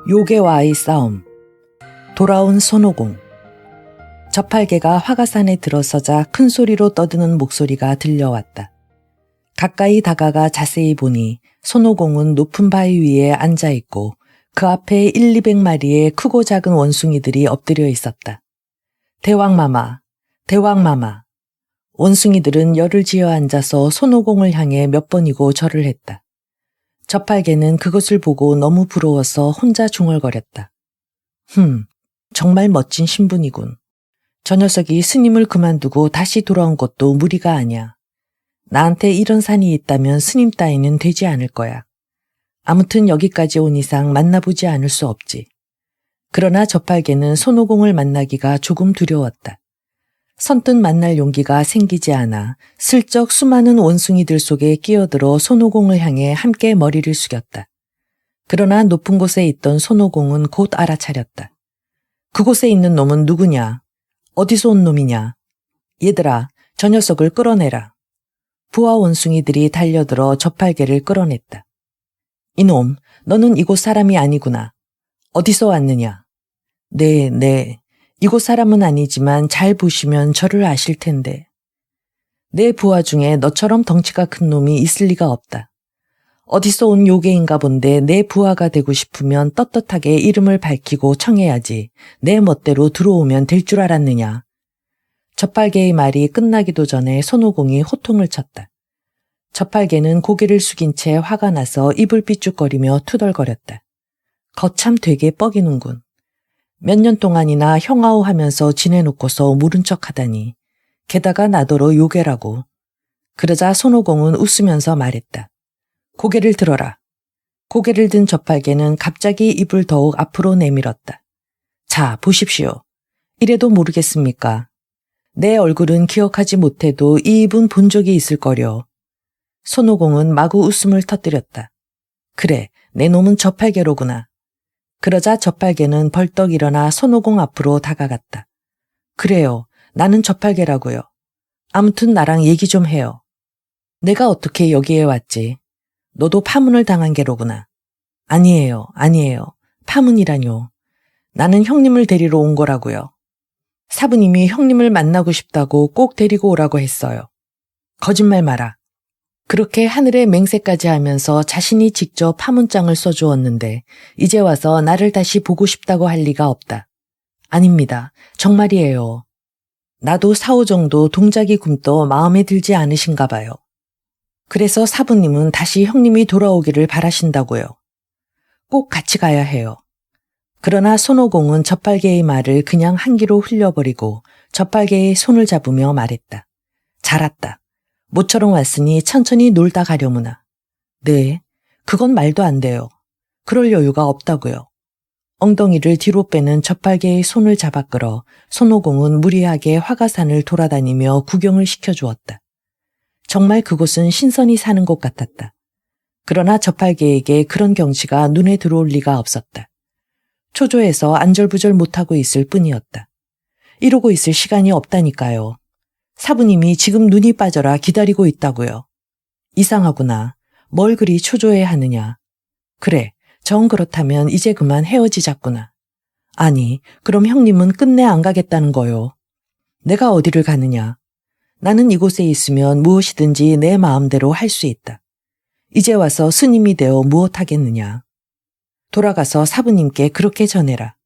요괴와의 싸움. 돌아온 손오공. 저팔계가 화가산에 들어서자 큰 소리로 떠드는 목소리가 들려왔다. 가까이 다가가 자세히 보니 손오공은 높은 바위 위에 앉아있고 그 앞에 1,200마리의 크고 작은 원숭이들이 엎드려 있었다. 대왕마마, 대왕마마. 원숭이들은 열을 지어 앉아서 손오공을 향해 몇 번이고 절을 했다. 저팔계는 그것을 보고 너무 부러워서 혼자 중얼거렸다. 정말 멋진 신분이군. 저 녀석이 스님을 그만두고 다시 돌아온 것도 무리가 아니야. 나한테 이런 산이 있다면 스님 따위는 되지 않을 거야. 아무튼 여기까지 온 이상 만나보지 않을 수 없지. 그러나 저팔계는 손오공을 만나기가 조금 두려웠다. 선뜻 만날 용기가 생기지 않아 슬쩍 수많은 원숭이들 속에 끼어들어 손오공을 향해 함께 머리를 숙였다. 그러나 높은 곳에 있던 손오공은 곧 알아차렸다. 그곳에 있는 놈은 누구냐? 어디서 온 놈이냐? 얘들아, 저 녀석을 끌어내라. 부하 원숭이들이 달려들어 저팔계를 끌어냈다. 이놈, 너는 이곳 사람이 아니구나. 어디서 왔느냐? 네. 이곳 사람은 아니지만 잘 보시면 저를 아실 텐데. 내 부하 중에 너처럼 덩치가 큰 놈이 있을 리가 없다. 어디서 온 요괴인가 본데 내 부하가 되고 싶으면 떳떳하게 이름을 밝히고 청해야지. 내 멋대로 들어오면 될 줄 알았느냐. 저팔계의 말이 끝나기도 전에 손오공이 호통을 쳤다. 저팔계는 고개를 숙인 채 화가 나서 입을 삐죽거리며 투덜거렸다. 거참 되게 뻐기는군. 몇 년 동안이나 형아오 하면서 지내놓고서 모른 척하다니. 게다가 나더러 요괴라고. 그러자 손오공은 웃으면서 말했다. 고개를 들어라. 고개를 든 저팔계는 갑자기 입을 더욱 앞으로 내밀었다. 자, 보십시오. 이래도 모르겠습니까? 내 얼굴은 기억하지 못해도 이 입은 본 적이 있을 거려. 손오공은 마구 웃음을 터뜨렸다. 그래, 내 놈은 저팔계로구나. 그러자 저팔계는 벌떡 일어나 손오공 앞으로 다가갔다. 그래요, 나는 저팔계라고요. 아무튼 나랑 얘기 좀 해요. 내가 어떻게 여기에 왔지? 너도 파문을 당한 게로구나. 아니에요. 파문이라뇨. 나는 형님을 데리러 온 거라고요. 사부님이 형님을 만나고 싶다고 꼭 데리고 오라고 했어요. 거짓말 마라. 그렇게 하늘에 맹세까지 하면서 자신이 직접 파문장을 써주었는데 이제 와서 나를 다시 보고 싶다고 할 리가 없다. 아닙니다. 정말이에요. 나도 4호 정도 동작이 굼떠 마음에 들지 않으신가 봐요. 그래서 사부님은 다시 형님이 돌아오기를 바라신다고요. 꼭 같이 가야 해요. 그러나 손오공은 저팔계의 말을 그냥 한기로 흘려버리고 저팔계의 손을 잡으며 말했다. 잘 왔다. 모처럼 왔으니 천천히 놀다 가려무나. 네, 그건 말도 안 돼요. 그럴 여유가 없다고요. 엉덩이를 뒤로 빼는 저팔계의 손을 잡아 끌어 손오공은 무리하게 화가산을 돌아다니며 구경을 시켜주었다. 정말 그곳은 신선히 사는 곳 같았다. 그러나 저팔계에게 그런 경치가 눈에 들어올 리가 없었다. 초조해서 안절부절 못하고 있을 뿐이었다. 이러고 있을 시간이 없다니까요. 사부님이 지금 눈이 빠져라 기다리고 있다고요. 이상하구나. 뭘 그리 초조해 하느냐. 그래, 정 그렇다면 이제 그만 헤어지자꾸나. 아니, 그럼 형님은 끝내 안 가겠다는 거요. 내가 어디를 가느냐. 나는 이곳에 있으면 무엇이든지 내 마음대로 할 수 있다. 이제 와서 스님이 되어 무엇하겠느냐. 돌아가서 사부님께 그렇게 전해라.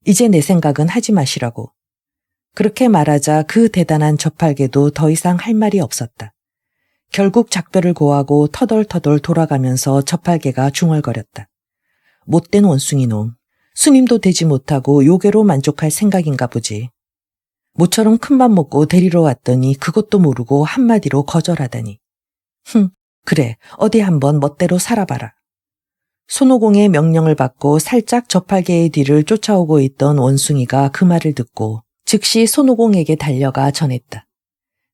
이제 내 생각은 하지 마시라고. 그렇게 말하자 그 대단한 저팔계도 더 이상 할 말이 없었다. 결국 작별을 고하고 터덜터덜 돌아가면서 저팔계가 중얼거렸다. 못된 원숭이놈. 스님도 되지 못하고 요괴로 만족할 생각인가 보지. 모처럼 큰맘 먹고 데리러 왔더니 그것도 모르고 한마디로 거절하다니. 그래, 어디 한번 멋대로 살아봐라. 손오공의 명령을 받고 살짝 저팔계의 뒤를 쫓아오고 있던 원숭이가 그 말을 듣고 즉시 손오공에게 달려가 전했다.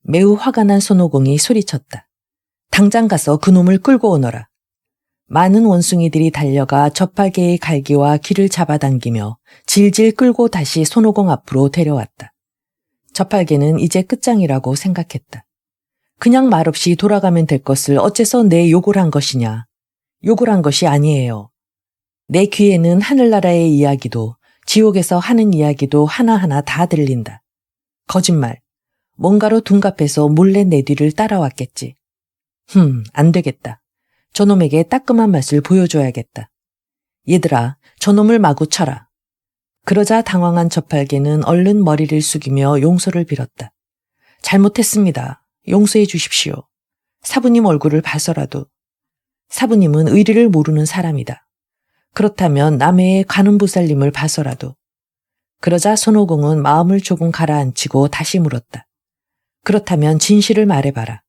매우 화가 난 손오공이 소리쳤다. 당장 가서 그놈을 끌고 오너라. 많은 원숭이들이 달려가 저팔계의 갈기와 귀를 잡아당기며 질질 끌고 다시 손오공 앞으로 데려왔다. 저팔계는 이제 끝장이라고 생각했다. 그냥 말없이 돌아가면 될 것을 어째서 내 욕을 한 것이냐. 욕을 한 것이 아니에요. 내 귀에는 하늘나라의 이야기도 지옥에서 하는 이야기도 하나하나 다 들린다. 거짓말. 뭔가로 둔갑해서 몰래 내 뒤를 따라왔겠지. 안 되겠다. 저놈에게 따끔한 맛을 보여줘야겠다. 얘들아, 저놈을 마구 쳐라. 그러자 당황한 저팔계는 얼른 머리를 숙이며 용서를 빌었다. 잘못했습니다. 용서해 주십시오. 사부님 얼굴을 봐서라도. 사부님은 의리를 모르는 사람이다. 그렇다면 남해의 관음보살님을 봐서라도. 그러자 손오공은 마음을 조금 가라앉히고 다시 물었다. 그렇다면 진실을 말해봐라.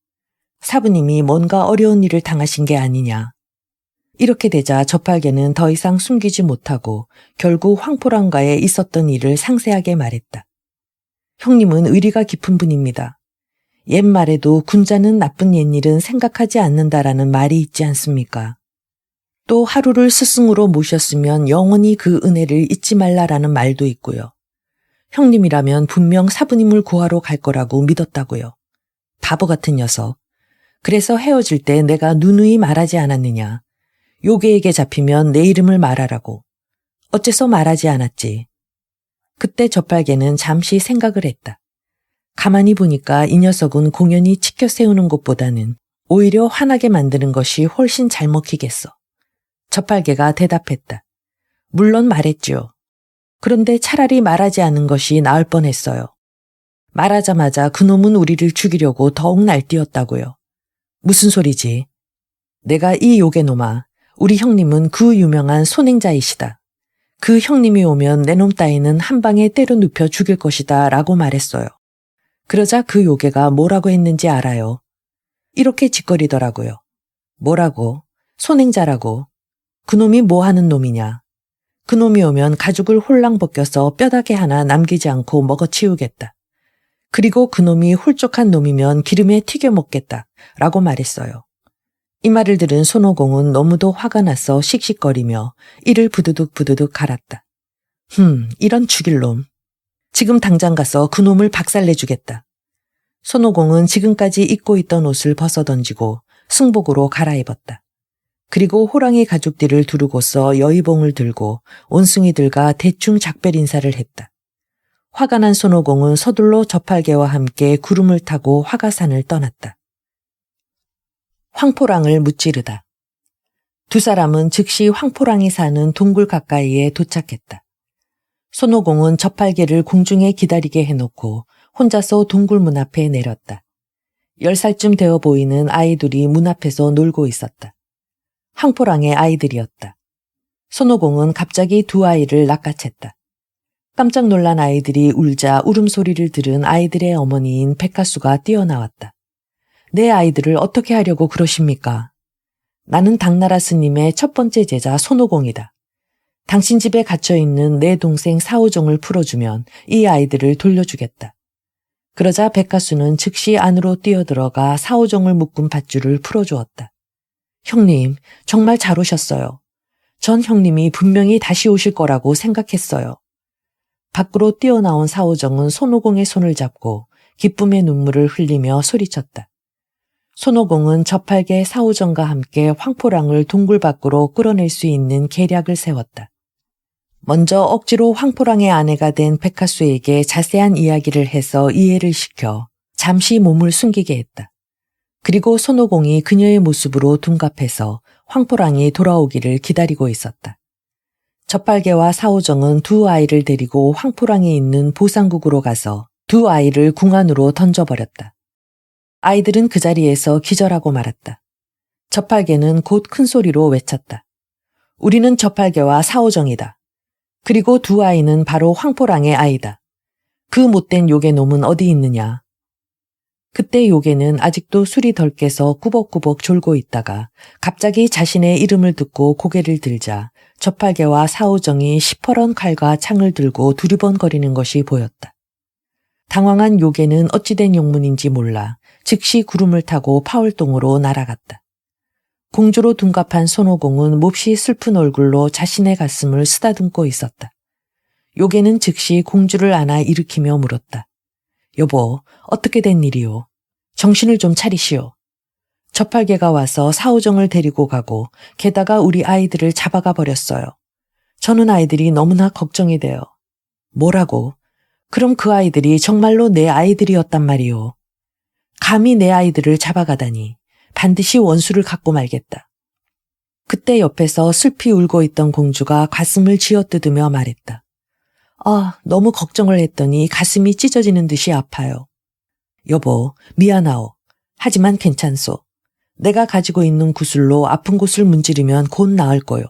사부님이 뭔가 어려운 일을 당하신 게 아니냐. 이렇게 되자 저팔계는 더 이상 숨기지 못하고 결국 황포랑과에 있었던 일을 상세하게 말했다. 형님은 의리가 깊은 분입니다. 옛말에도 군자는 나쁜 옛일은 생각하지 않는다라는 말이 있지 않습니까? 또 하루를 스승으로 모셨으면 영원히 그 은혜를 잊지 말라라는 말도 있고요. 형님이라면 분명 사부님을 구하러 갈 거라고 믿었다고요. 바보 같은 녀석. 그래서 헤어질 때 내가 누누이 말하지 않았느냐. 요괴에게 잡히면 내 이름을 말하라고. 어째서 말하지 않았지. 그때 저팔계는 잠시 생각을 했다. 가만히 보니까 이 녀석은 공연히 치켜 세우는 것보다는 오히려 화나게 만드는 것이 훨씬 잘 먹히겠어. 저팔계가 대답했다. 물론 말했죠. 그런데 차라리 말하지 않은 것이 나을 뻔했어요. 말하자마자 그놈은 우리를 죽이려고 더욱 날뛰었다고요. 무슨 소리지? 내가 이 요괴놈아, 우리 형님은 그 유명한 손행자이시다. 그 형님이 오면 내 놈 따위는 한 방에 때려 눕혀 죽일 것이다 라고 말했어요. 그러자 그 요괴가 뭐라고 했는지 알아요. 이렇게 짓거리더라고요. 뭐라고? 손행자라고. 그놈이 뭐 하는 놈이냐. 그놈이 오면 가죽을 홀랑 벗겨서 뼈다귀 하나 남기지 않고 먹어치우겠다. 그리고 그놈이 홀쭉한 놈이면 기름에 튀겨 먹겠다 라고 말했어요. 이 말을 들은 손오공은 너무도 화가 나서 씩씩거리며 이를 부두둑 갈았다. 이런 죽일 놈. 지금 당장 가서 그놈을 박살내주겠다. 손오공은 지금까지 입고 있던 옷을 벗어던지고 승복으로 갈아입었다. 그리고 호랑이 가죽띠를 두르고서 여의봉을 들고 온숭이들과 대충 작별 인사를 했다. 화가 난 손오공은 서둘러 저팔계와 함께 구름을 타고 화가산을 떠났다. 황포랑을 무찌르다. 두 사람은 즉시 황포랑이 사는 동굴 가까이에 도착했다. 손오공은 저팔계를 공중에 기다리게 해놓고 혼자서 동굴 문 앞에 내렸다. 10살쯤 되어 보이는 아이들이 문 앞에서 놀고 있었다. 황포랑의 아이들이었다. 손오공은 갑자기 두 아이를 낚아챘다. 깜짝 놀란 아이들이 울자 울음소리를 들은 아이들의 어머니인 백가수가 뛰어나왔다. 내 아이들을 어떻게 하려고 그러십니까? 나는 당나라 스님의 첫 번째 제자 손오공이다. 당신 집에 갇혀있는 내 동생 사오종을 풀어주면 이 아이들을 돌려주겠다. 그러자 백가수는 즉시 안으로 뛰어들어가 사오종을 묶은 밧줄을 풀어주었다. 형님, 정말 잘 오셨어요. 전 형님이 분명히 다시 오실 거라고 생각했어요. 밖으로 뛰어나온 사오정은 손오공의 손을 잡고 기쁨의 눈물을 흘리며 소리쳤다. 손오공은 저팔계 사오정과 함께 황포랑을 동굴 밖으로 끌어낼 수 있는 계략을 세웠다. 먼저 억지로 황포랑의 아내가 된 백하수에게 자세한 이야기를 해서 이해를 시켜 잠시 몸을 숨기게 했다. 그리고 손오공이 그녀의 모습으로 둔갑해서 황포랑이 돌아오기를 기다리고 있었다. 저팔계와 사오정은 두 아이를 데리고 황포랑이 있는 보상국으로 가서 두 아이를 궁 안으로 던져버렸다. 아이들은 그 자리에서 기절하고 말았다. 저팔계는 곧 큰 소리로 외쳤다. 우리는 저팔계와 사오정이다. 그리고 두 아이는 바로 황포랑의 아이다. 그 못된 요괴놈은 어디 있느냐. 그때 요괴는 아직도 술이 덜 깨서 꾸벅꾸벅 졸고 있다가 갑자기 자신의 이름을 듣고 고개를 들자 저팔계와 사오정이 시퍼런 칼과 창을 들고 두리번거리는 것이 보였다. 당황한 요괴는 어찌된 영문인지 몰라 즉시 구름을 타고 파월동으로 날아갔다. 공주로 둔갑한 손오공은 몹시 슬픈 얼굴로 자신의 가슴을 쓰다듬고 있었다. 요괴는 즉시 공주를 안아 일으키며 물었다. 여보, 어떻게 된 일이오? 정신을 좀 차리시오. 저팔계가 와서 사오정을 데리고 가고 게다가 우리 아이들을 잡아가 버렸어요. 저는 아이들이 너무나 걱정이 돼요. 뭐라고? 그럼 그 아이들이 정말로 내 아이들이었단 말이오. 감히 내 아이들을 잡아가다니 반드시 원수를 갖고 말겠다. 그때 옆에서 슬피 울고 있던 공주가 가슴을 쥐어뜯으며 말했다. 아, 너무 걱정을 했더니 가슴이 찢어지는 듯이 아파요. 여보, 미안하오. 하지만 괜찮소. 내가 가지고 있는 구슬로 아픈 곳을 문지르면 곧 나을 거요.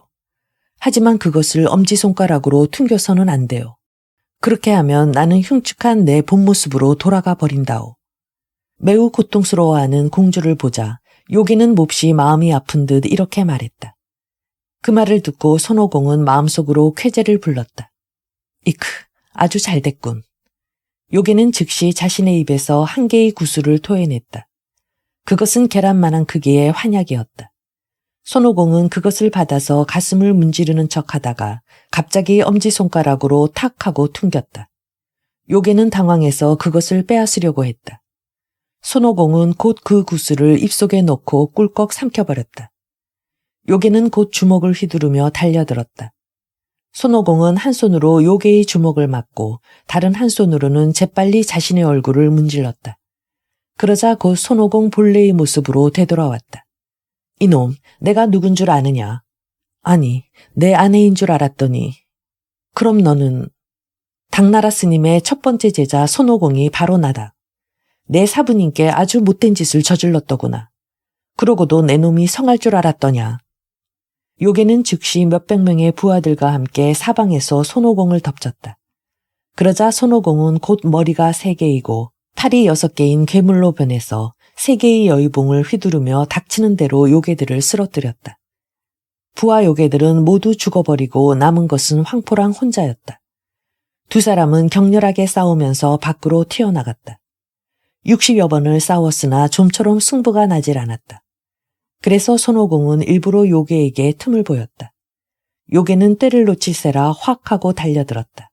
하지만 그것을 엄지손가락으로 퉁겨서는 안 돼요. 그렇게 하면 나는 흉측한 내 본 모습으로 돌아가 버린다오. 매우 고통스러워하는 공주를 보자 요괴는 몹시 마음이 아픈 듯 이렇게 말했다. 그 말을 듣고 손오공은 마음속으로 쾌재를 불렀다. 이크, 아주 잘 됐군. 요괴는 즉시 자신의 입에서 한 개의 구슬을 토해냈다. 그것은 계란만한 크기의 환약이었다. 손오공은 그것을 받아서 가슴을 문지르는 척하다가 갑자기 엄지손가락으로 탁 하고 퉁겼다. 요괴는 당황해서 그것을 빼앗으려고 했다. 손오공은 곧 그 구슬을 입속에 넣고 꿀꺽 삼켜버렸다. 요괴는 곧 주먹을 휘두르며 달려들었다. 손오공은 한 손으로 요괴의 주먹을 막고 다른 한 손으로는 재빨리 자신의 얼굴을 문질렀다. 그러자 곧 손오공 본래의 모습으로 되돌아왔다. 이놈, 내가 누군 줄 아느냐? 아니, 내 아내인 줄 알았더니. 그럼 너는? 당나라 스님의 첫 번째 제자 손오공이 바로 나다. 내 사부님께 아주 못된 짓을 저질렀더구나. 그러고도 내 놈이 성할 줄 알았더냐. 요괴는 즉시 몇백 명의 부하들과 함께 사방에서 손오공을 덮쳤다. 그러자 손오공은 곧 머리가 3개이고 팔이 6개인 괴물로 변해서 3개의 여의봉을 휘두르며 닥치는 대로 요괴들을 쓰러뜨렸다. 부하 요괴들은 모두 죽어버리고 남은 것은 황포랑 혼자였다. 두 사람은 격렬하게 싸우면서 밖으로 튀어나갔다. 60여 번을 싸웠으나 좀처럼 승부가 나질 않았다. 그래서 손오공은 일부러 요괴에게 틈을 보였다. 요괴는 때를 놓칠세라 확 하고 달려들었다.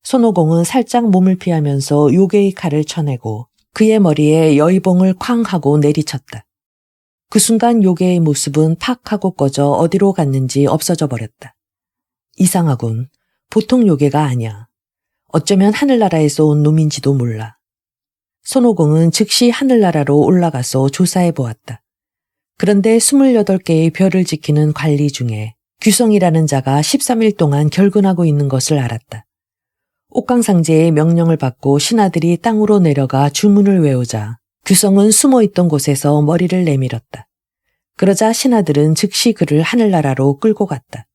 손오공은 살짝 몸을 피하면서 요괴의 칼을 쳐내고 그의 머리에 여의봉을 쾅 하고 내리쳤다. 그 순간 요괴의 모습은 팍 하고 꺼져 어디로 갔는지 없어져 버렸다. 이상하군. 보통 요괴가 아니야. 어쩌면 하늘나라에서 온 놈인지도 몰라. 손오공은 즉시 하늘나라로 올라가서 조사해 보았다. 그런데 28개의 별을 지키는 관리 중에 규성이라는 자가 13일 동안 결근하고 있는 것을 알았다. 옥강상제의 명령을 받고 신하들이 땅으로 내려가 주문을 외우자 규성은 숨어있던 곳에서 머리를 내밀었다. 그러자 신하들은 즉시 그를 하늘나라로 끌고 갔다.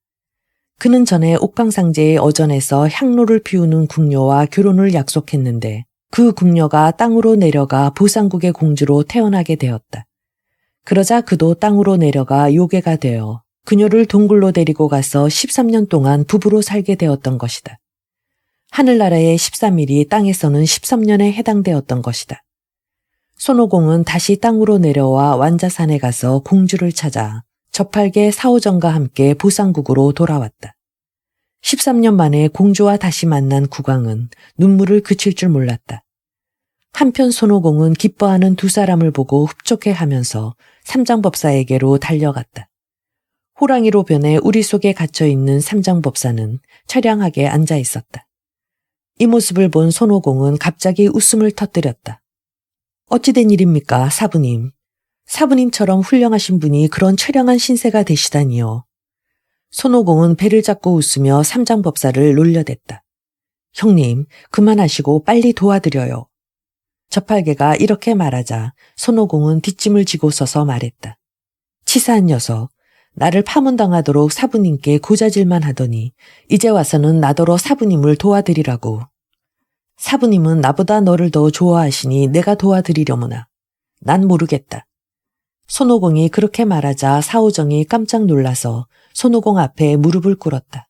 그는 전에 옥강상제의 어전에서 향로를 피우는 궁녀와 결혼을 약속했는데 그 궁녀가 땅으로 내려가 보상국의 공주로 태어나게 되었다. 그러자 그도 땅으로 내려가 요괴가 되어 그녀를 동굴로 데리고 가서 13년 동안 부부로 살게 되었던 것이다. 하늘나라의 13일이 땅에서는 13년에 해당되었던 것이다. 손오공은 다시 땅으로 내려와 완자산에 가서 공주를 찾아 저팔계 사오정과 함께 보상국으로 돌아왔다. 13년 만에 공주와 다시 만난 국왕은 눈물을 그칠 줄 몰랐다. 한편 손오공은 기뻐하는 두 사람을 보고 흡족해하면서 삼장법사에게로 달려갔다. 호랑이로 변해 우리 속에 갇혀있는 삼장법사는 처량하게 앉아 있었다. 이 모습을 본 손오공은 갑자기 웃음을 터뜨렸다. 어찌된 일입니까, 사부님? 사부님처럼 훌륭하신 분이 그런 처량한 신세가 되시다니요. 손오공은 배를 잡고 웃으며 삼장법사를 놀려댔다. 형님, 그만하시고 빨리 도와드려요. 저팔계가 이렇게 말하자 손오공은 뒷짐을 지고 서서 말했다. 치사한 녀석, 나를 파문당하도록 사부님께 고자질만 하더니 이제 와서는 나더러 사부님을 도와드리라고. 사부님은 나보다 너를 더 좋아하시니 내가 도와드리려무나. 난 모르겠다. 손오공이 그렇게 말하자 사오정이 깜짝 놀라서 손오공 앞에 무릎을 꿇었다.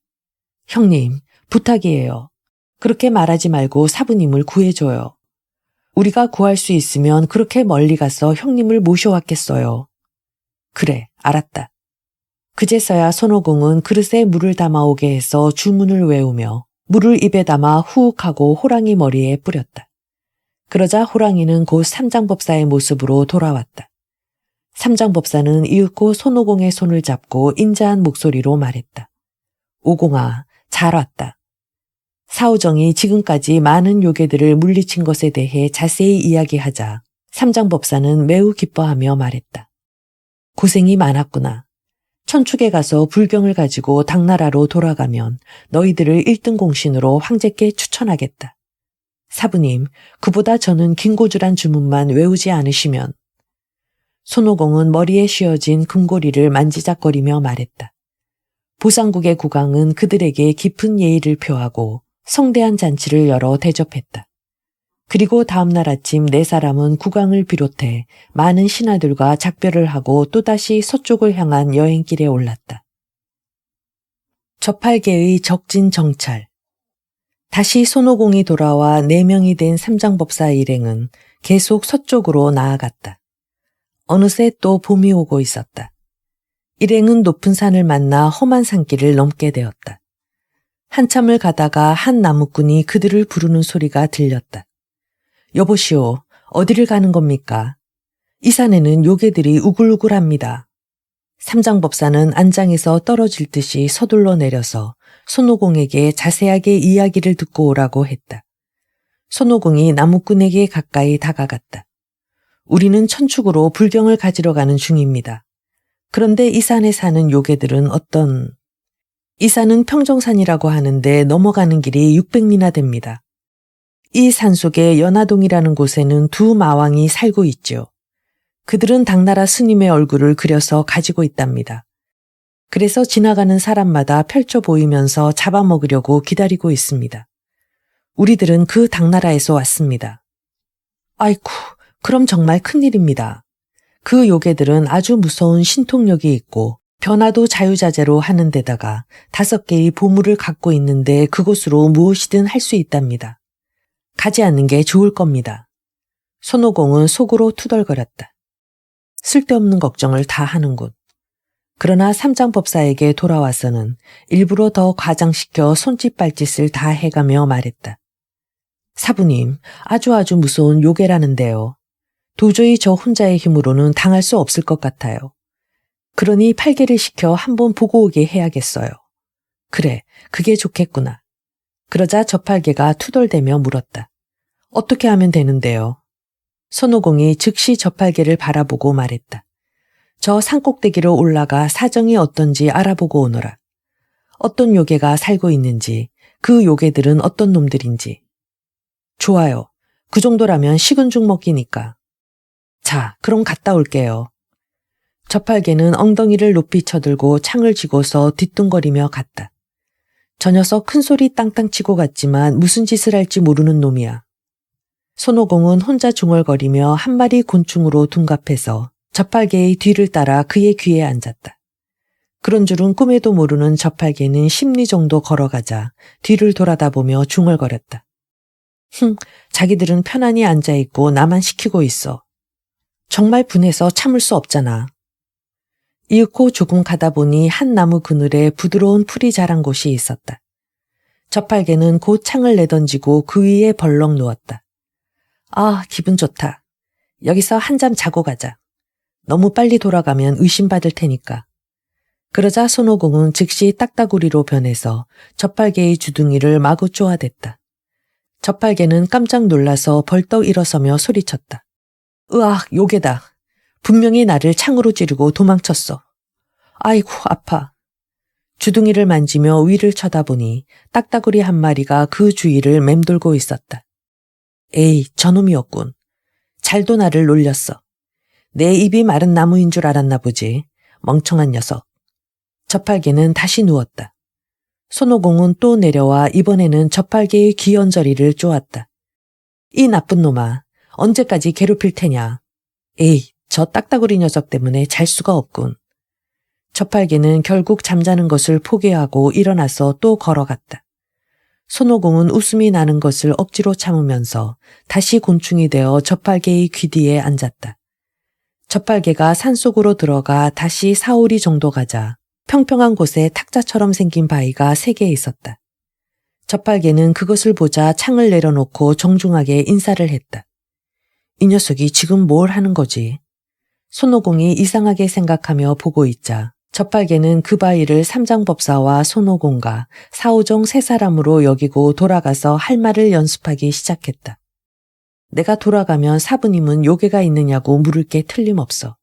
형님, 부탁이에요. 그렇게 말하지 말고 사부님을 구해줘요. 우리가 구할 수 있으면 그렇게 멀리 가서 형님을 모셔왔겠어요. 그래, 알았다. 그제서야 손오공은 그릇에 물을 담아오게 해서 주문을 외우며 물을 입에 담아 후욱하고 호랑이 머리에 뿌렸다. 그러자 호랑이는 곧 삼장법사의 모습으로 돌아왔다. 삼장법사는 이윽고 손오공의 손을 잡고 인자한 목소리로 말했다. 오공아, 잘 왔다. 사오정이 지금까지 많은 요괴들을 물리친 것에 대해 자세히 이야기하자 삼장법사는 매우 기뻐하며 말했다. 고생이 많았구나. 천축에 가서 불경을 가지고 당나라로 돌아가면 너희들을 1등 공신으로 황제께 추천하겠다. 사부님, 그보다 저는 긴고주란 주문만 외우지 않으시면. 손오공은 머리에 씌어진 금고리를 만지작거리며 말했다. 보상국의 국왕은 그들에게 깊은 예의를 표하고 성대한 잔치를 열어 대접했다. 그리고 다음날 아침 4사람은 국왕을 비롯해 많은 신하들과 작별을 하고 또다시 서쪽을 향한 여행길에 올랐다. 저팔계의 적진 정찰. 다시 손오공이 돌아와 4명이 된 삼장법사 일행은 계속 서쪽으로 나아갔다. 어느새 또 봄이 오고 있었다. 일행은 높은 산을 만나 험한 산길을 넘게 되었다. 한참을 가다가 한 나무꾼이 그들을 부르는 소리가 들렸다. 여보시오, 어디를 가는 겁니까? 이 산에는 요괴들이 우글우글합니다. 삼장법사는 안장에서 떨어질 듯이 서둘러 내려서 손오공에게 자세하게 이야기를 듣고 오라고 했다. 손오공이 나무꾼에게 가까이 다가갔다. 우리는 천축으로 불경을 가지러 가는 중입니다. 그런데 이 산에 사는 요괴들은 이 산은 평정산이라고 하는데 넘어가는 길이 600리나 됩니다. 이 산속에 연화동이라는 곳에는 2 마왕이 살고 있죠. 그들은 당나라 스님의 얼굴을 그려서 가지고 있답니다. 그래서 지나가는 사람마다 펼쳐 보이면서 잡아먹으려고 기다리고 있습니다. 우리들은 그 당나라에서 왔습니다. 아이쿠, 그럼 정말 큰일입니다. 그 요괴들은 아주 무서운 신통력이 있고 변화도 자유자재로 하는 데다가 5개의 보물을 갖고 있는데 그곳으로 무엇이든 할 수 있답니다. 가지 않는 게 좋을 겁니다. 손오공은 속으로 투덜거렸다. 쓸데없는 걱정을 다 하는군. 그러나 삼장법사에게 돌아와서는 일부러 더 과장시켜 손짓발짓을 다 해가며 말했다. 사부님, 아주 무서운 요괴라는데요. 도저히 저 혼자의 힘으로는 당할 수 없을 것 같아요. 그러니 팔개를 시켜 한번 보고 오게 해야겠어요. 그래, 그게 좋겠구나. 그러자 저팔개가 투덜대며 물었다. 어떻게 하면 되는데요? 손오공이 즉시 저팔개를 바라보고 말했다. 저 산꼭대기로 올라가 사정이 어떤지 알아보고 오너라. 어떤 요괴가 살고 있는지, 그 요괴들은 어떤 놈들인지. 좋아요. 그 정도라면 식은 죽 먹기니까. 자, 그럼 갔다 올게요. 저팔개는 엉덩이를 높이 쳐들고 창을 쥐고서 뒤뚱거리며 갔다. 저 녀석 큰 소리 땅땅 치고 갔지만 무슨 짓을 할지 모르는 놈이야. 손오공은 혼자 중얼거리며 한 마리 곤충으로 둔갑해서 저팔개의 뒤를 따라 그의 귀에 앉았다. 그런 줄은 꿈에도 모르는 저팔개는 10리 정도 걸어가자 뒤를 돌아다보며 중얼거렸다. 자기들은 편안히 앉아있고 나만 시키고 있어. 정말 분해서 참을 수 없잖아. 이윽고 조금 가다 보니 한 나무 그늘에 부드러운 풀이 자란 곳이 있었다. 저팔개는 곧 창을 내던지고 그 위에 벌렁 누웠다. 아, 기분 좋다. 여기서 한잠 자고 가자. 너무 빨리 돌아가면 의심받을 테니까. 그러자 손오공은 즉시 딱따구리로 변해서 저팔개의 주둥이를 마구 쪼아댔다. 저팔개는 깜짝 놀라서 벌떡 일어서며 소리쳤다. 으악, 요괴다. 분명히 나를 창으로 찌르고 도망쳤어. 아이고, 아파. 주둥이를 만지며 위를 쳐다보니 딱따구리 한 마리가 그 주위를 맴돌고 있었다. 에이, 저놈이었군. 잘도 나를 놀렸어. 내 입이 마른 나무인 줄 알았나 보지. 멍청한 녀석. 저팔개는 다시 누웠다. 손오공은 또 내려와 이번에는 저팔개의 귀언저리를 쪼았다. 이 나쁜 놈아, 언제까지 괴롭힐 테냐. 에이, 저 딱따구리 녀석 때문에 잘 수가 없군. 저팔개는 결국 잠자는 것을 포기하고 일어나서 또 걸어갔다. 손오공은 웃음이 나는 것을 억지로 참으면서 다시 곤충이 되어 저팔개의 귀 뒤에 앉았다. 저팔개가 산속으로 들어가 다시 4~5리 정도 가자 평평한 곳에 탁자처럼 생긴 바위가 3개 있었다. 저팔개는 그것을 보자 창을 내려놓고 정중하게 인사를 했다. 이 녀석이 지금 뭘 하는 거지? 손오공이 이상하게 생각하며 보고 있자 저팔계는 그 바위를 삼장법사와 손오공과 사오종 세 사람으로 여기고 돌아가서 할 말을 연습하기 시작했다. 내가 돌아가면 사부님은 요괴가 있느냐고 물을 게 틀림없어.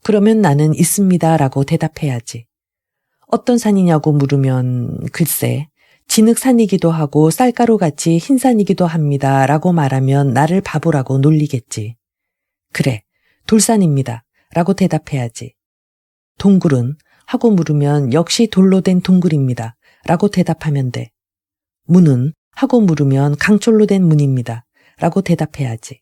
그러면 나는 있습니다 라고 대답해야지. 어떤 산이냐고 물으면 글쎄 진흙산이기도 하고 쌀가루같이 흰산이기도 합니다 라고 말하면 나를 바보라고 놀리겠지. 그래, 돌산입니다 라고 대답해야지. 동굴은? 하고 물으면 역시 돌로 된 동굴입니다 라고 대답하면 돼. 문은? 하고 물으면 강철로 된 문입니다 라고 대답해야지.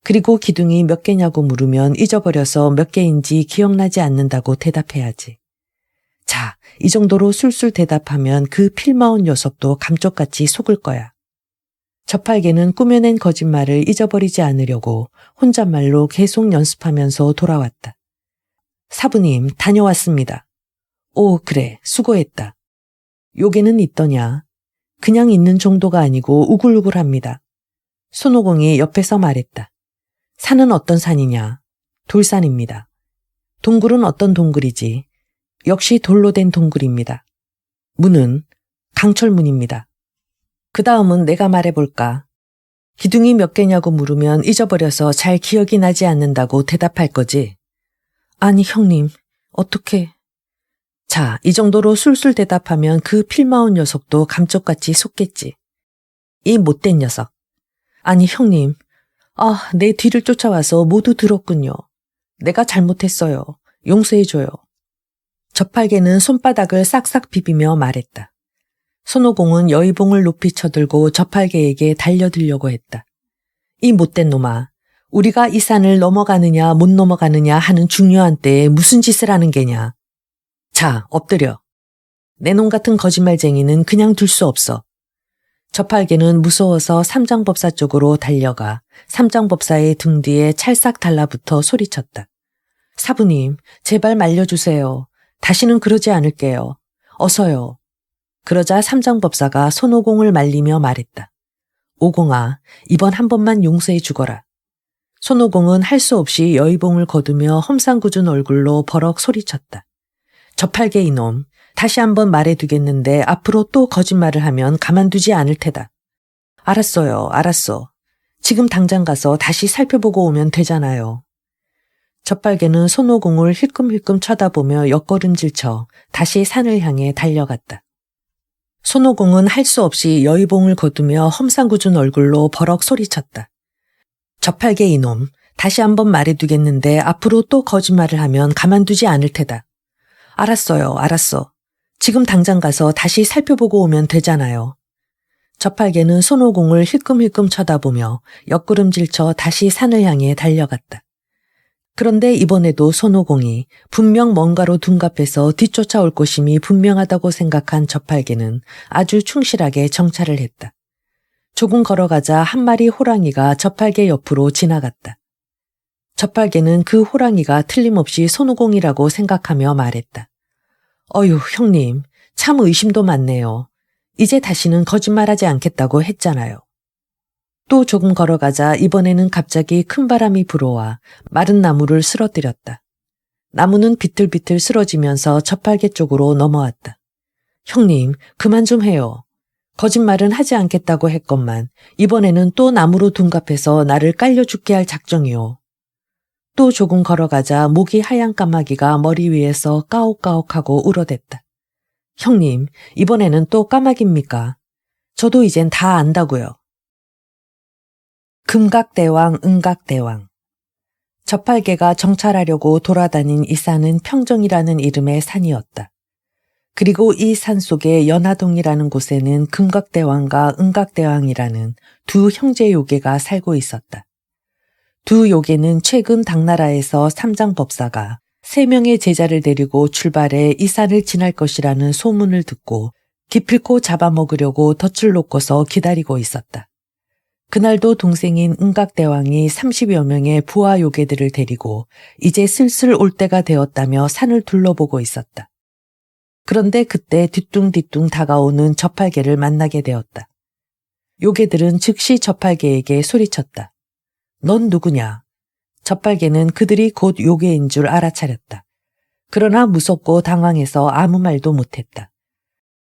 그리고 기둥이 몇 개냐고 물으면 잊어버려서 몇 개인지 기억나지 않는다고 대답해야지. 자, 이 정도로 술술 대답하면 그 필마온 녀석도 감쪽같이 속을 거야. 저팔계는 꾸며낸 거짓말을 잊어버리지 않으려고 혼잣말로 계속 연습하면서 돌아왔다. 사부님, 다녀왔습니다. 오, 그래, 수고했다. 요괴는 있더냐? 그냥 있는 정도가 아니고 우글우글합니다. 손오공이 옆에서 말했다. 산은 어떤 산이냐? 돌산입니다. 동굴은 어떤 동굴이지? 역시 돌로 된 동굴입니다. 문은? 강철문입니다. 그 다음은 내가 말해볼까? 기둥이 몇 개냐고 물으면 잊어버려서 잘 기억이 나지 않는다고 대답할 거지? 아니 형님, 어떻게... 자, 이 정도로 술술 대답하면 그 필마온 녀석도 감쪽같이 속겠지. 이 못된 녀석. 아니 형님, 내 뒤를 쫓아와서 모두 들었군요. 내가 잘못했어요. 용서해줘요. 저팔계는 손바닥을 싹싹 비비며 말했다. 손오공은 여의봉을 높이 쳐들고 저팔계에게 달려들려고 했다. 이 못된 놈아, 우리가 이 산을 넘어가느냐 못 넘어가느냐 하는 중요한 때에 무슨 짓을 하는 게냐. 자, 엎드려. 내 놈 같은 거짓말쟁이는 그냥 둘 수 없어. 저팔계는 무서워서 삼장법사 쪽으로 달려가 삼장법사의 등 뒤에 찰싹 달라붙어 소리쳤다. 사부님, 제발 말려주세요. 다시는 그러지 않을게요. 어서요. 그러자 삼장법사가 손오공을 말리며 말했다. 오공아, 이번 한 번만 용서해 주거라. 손오공은 할 수 없이 여의봉을 거두며 험상궂은 얼굴로 버럭 소리쳤다. 저팔계 이놈, 다시 한번 말해두겠는데 앞으로 또 거짓말을 하면 가만두지 않을 테다. 알았어요, 알았어. 지금 당장 가서 다시 살펴보고 오면 되잖아요. 저팔계는 손오공을 힐끔힐끔 쳐다보며 옆걸음질쳐 다시 산을 향해 달려갔다. 손오공은 할 수 없이 여의봉을 거두며 험상궂은 얼굴로 버럭 소리쳤다. 저팔계 이놈, 다시 한번 말해두겠는데 앞으로 또 거짓말을 하면 가만두지 않을 테다. 알았어요, 알았어. 지금 당장 가서 다시 살펴보고 오면 되잖아요. 저팔계는 손오공을 힐끔힐끔 쳐다보며 옆구름질쳐 다시 산을 향해 달려갔다. 그런데 이번에도 손오공이 분명 뭔가로 둔갑해서 뒤쫓아올 것임이 분명하다고 생각한 저팔계는 아주 충실하게 정찰을 했다. 조금 걸어가자 한 마리 호랑이가 저팔계 옆으로 지나갔다. 저팔계는 그 호랑이가 틀림없이 손오공이라고 생각하며 말했다. 어휴, 형님, 참 의심도 많네요. 이제 다시는 거짓말하지 않겠다고 했잖아요. 또 조금 걸어가자 이번에는 갑자기 큰 바람이 불어와 마른 나무를 쓰러뜨렸다. 나무는 비틀비틀 쓰러지면서 저팔계 쪽으로 넘어왔다. 형님, 그만 좀 해요. 거짓말은 하지 않겠다고 했건만 이번에는 또 나무로 둔갑해서 나를 깔려 죽게 할 작정이요. 또 조금 걸어가자 목이 하얀 까마귀가 머리 위에서 까옥까옥하고 울어댔다. 형님, 이번에는 또 까마귀입니까? 저도 이젠 다 안다고요. 금각대왕, 은각대왕. 저팔계가 정찰하려고 돌아다닌 이 산은 평정이라는 이름의 산이었다. 그리고 이 산 속의 연화동이라는 곳에는 금각대왕과 은각대왕이라는 두 형제 요괴가 살고 있었다. 두 요괴는 최근 당나라에서 삼장법사가 3명의 제자를 데리고 출발해 이 산을 지날 것이라는 소문을 듣고 기필코 잡아먹으려고 덫을 놓고서 기다리고 있었다. 그날도 동생인 은각대왕이 30여 명의 부하 요괴들을 데리고 이제 슬슬 올 때가 되었다며 산을 둘러보고 있었다. 그런데 그때 뒤뚱뒤뚱 다가오는 저팔계를 만나게 되었다. 요괴들은 즉시 저팔계에게 소리쳤다. 넌 누구냐? 저팔계는 그들이 곧 요괴인 줄 알아차렸다. 그러나 무섭고 당황해서 아무 말도 못했다.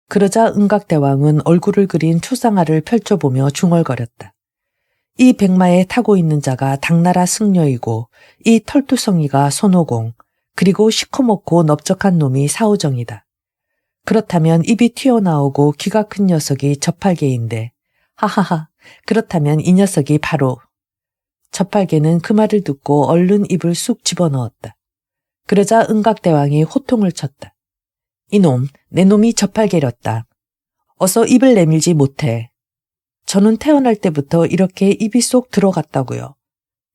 그러자 은각대왕은 얼굴을 그린 초상화를 펼쳐보며 중얼거렸다. 이 백마에 타고 있는 자가 당나라 승려이고 이 털투성이가 손오공, 그리고 시커멓고 넓적한 놈이 사오정이다. 그렇다면 입이 튀어나오고 귀가 큰 녀석이 저팔계인데, 하하하, 그렇다면 이 녀석이 바로. 저팔계는 그 말을 듣고 얼른 입을 쑥 집어넣었다. 그러자 은각대왕이 호통을 쳤다. 이놈, 내 놈이 저팔계렸다. 어서 입을 내밀지 못해. 저는 태어날 때부터 이렇게 입이 쏙 들어갔다고요.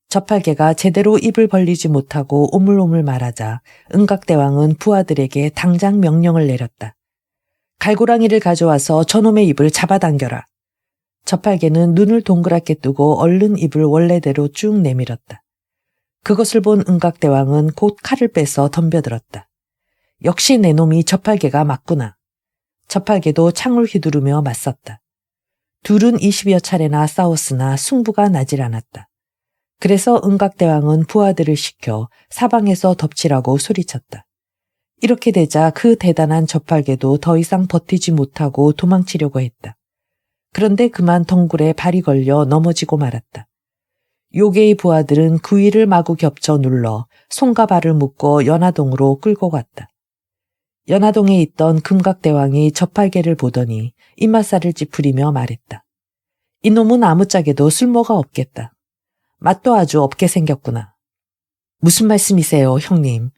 저팔계가 제대로 입을 벌리지 못하고 오물오물 말하자 은각대왕은 부하들에게 당장 명령을 내렸다. 갈고랑이를 가져와서 저놈의 입을 잡아당겨라. 저팔계는 눈을 동그랗게 뜨고 얼른 입을 원래대로 쭉 내밀었다. 그것을 본 은각대왕은 곧 칼을 빼서 덤벼들었다. 역시 내 놈이 저팔계가 맞구나. 저팔계도 창을 휘두르며 맞섰다. 둘은 20여 차례나 싸웠으나 승부가 나질 않았다. 그래서 은각대왕은 부하들을 시켜 사방에서 덮치라고 소리쳤다. 이렇게 되자 그 대단한 저팔계도 더 이상 버티지 못하고 도망치려고 했다. 그런데 그만 덩굴에 발이 걸려 넘어지고 말았다. 요괴의 부하들은 그 위를 마구 겹쳐 눌러 손과 발을 묶어 연화동으로 끌고 갔다. 연화동에 있던 금각대왕이 저팔계를 보더니 입맛살을 찌푸리며 말했다. 이놈은 아무짝에도 쓸모가 없겠다. 맛도 아주 없게 생겼구나. 무슨 말씀이세요, 형님?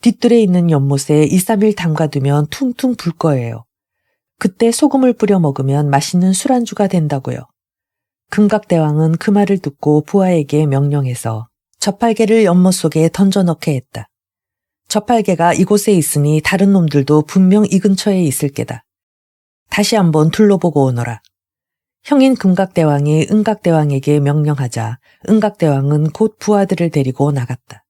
뒷뜰에 있는 연못에 2, 3일 담가두면 퉁퉁 불 거예요. 그때 소금을 뿌려 먹으면 맛있는 술안주가 된다고요. 금각대왕은 그 말을 듣고 부하에게 명령해서 저팔계를 연못 속에 던져넣게 했다. 저팔계가 이곳에 있으니 다른 놈들도 분명 이 근처에 있을 게다. 다시 한번 둘러보고 오너라. 형인 금각대왕이 은각대왕에게 명령하자 은각대왕은 곧 부하들을 데리고 나갔다.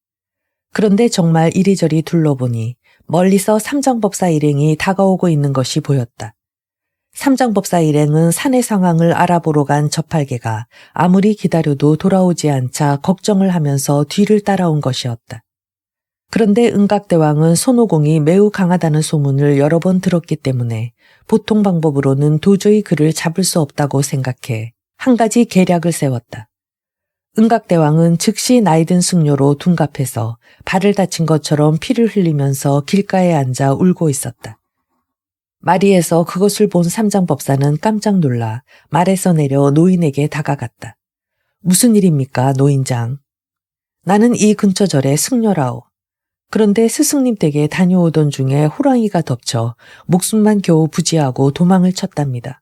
그런데 정말 이리저리 둘러보니 멀리서 삼장법사 일행이 다가오고 있는 것이 보였다. 삼장법사 일행은 산의 상황을 알아보러 간 저팔계가 아무리 기다려도 돌아오지 않자 걱정을 하면서 뒤를 따라온 것이었다. 그런데 은각대왕은 손오공이 매우 강하다는 소문을 여러 번 들었기 때문에 보통 방법으로는 도저히 그를 잡을 수 없다고 생각해 한 가지 계략을 세웠다. 은각대왕은 즉시 나이든 승려로 둔갑해서 발을 다친 것처럼 피를 흘리면서 길가에 앉아 울고 있었다. 마리에서 그것을 본 삼장법사는 깜짝 놀라 말에서 내려 노인에게 다가갔다. 무슨 일입니까, 노인장? 나는 이 근처 절의 승려라오. 그런데 스승님 댁에 다녀오던 중에 호랑이가 덮쳐 목숨만 겨우 부지하고 도망을 쳤답니다.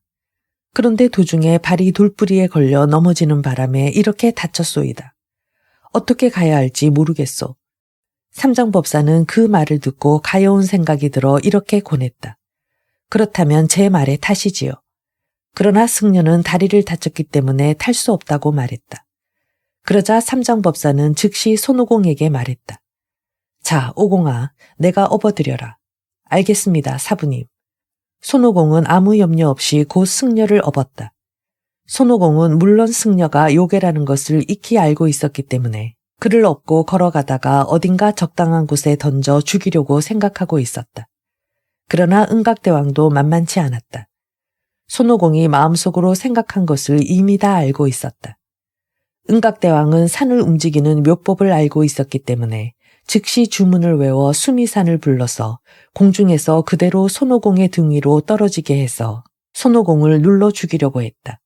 그런데 도중에 발이 돌뿌리에 걸려 넘어지는 바람에 이렇게 다쳤소이다. 어떻게 가야 할지 모르겠소. 삼장법사는 그 말을 듣고 가여운 생각이 들어 이렇게 권했다. 그렇다면 제 말에 타시지요. 그러나 승려는 다리를 다쳤기 때문에 탈 수 없다고 말했다. 그러자 삼장법사는 즉시 손오공에게 말했다. 자, 오공아, 내가 업어드려라. 알겠습니다, 사부님. 손오공은 아무 염려 없이 곧 승려를 업었다. 손오공은 물론 승려가 요괴라는 것을 익히 알고 있었기 때문에 그를 업고 걸어가다가 어딘가 적당한 곳에 던져 죽이려고 생각하고 있었다. 그러나 은각대왕도 만만치 않았다. 손오공이 마음속으로 생각한 것을 이미 다 알고 있었다. 은각대왕은 산을 움직이는 묘법을 알고 있었기 때문에 즉시 주문을 외워 수미산을 불러서 공중에서 그대로 손오공의 등 위로 떨어지게 해서 손오공을 눌러 죽이려고 했다.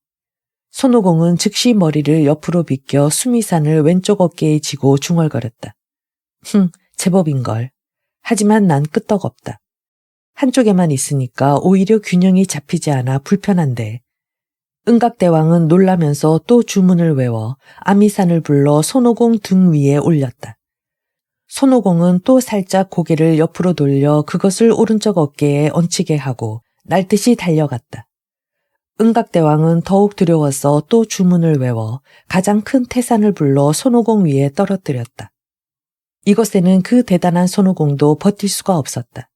손오공은 즉시 머리를 옆으로 비껴 수미산을 왼쪽 어깨에 지고 중얼거렸다. 제법인걸. 하지만 난 끄떡없다. 한쪽에만 있으니까 오히려 균형이 잡히지 않아 불편한데. 은각대왕은 놀라면서 또 주문을 외워 아미산을 불러 손오공 등 위에 올렸다. 손오공은 또 살짝 고개를 옆으로 돌려 그것을 오른쪽 어깨에 얹히게 하고 날듯이 달려갔다. 은각대왕은 더욱 두려워서 또 주문을 외워 가장 큰 태산을 불러 손오공 위에 떨어뜨렸다. 이것에는 그 대단한 손오공도 버틸 수가 없었다.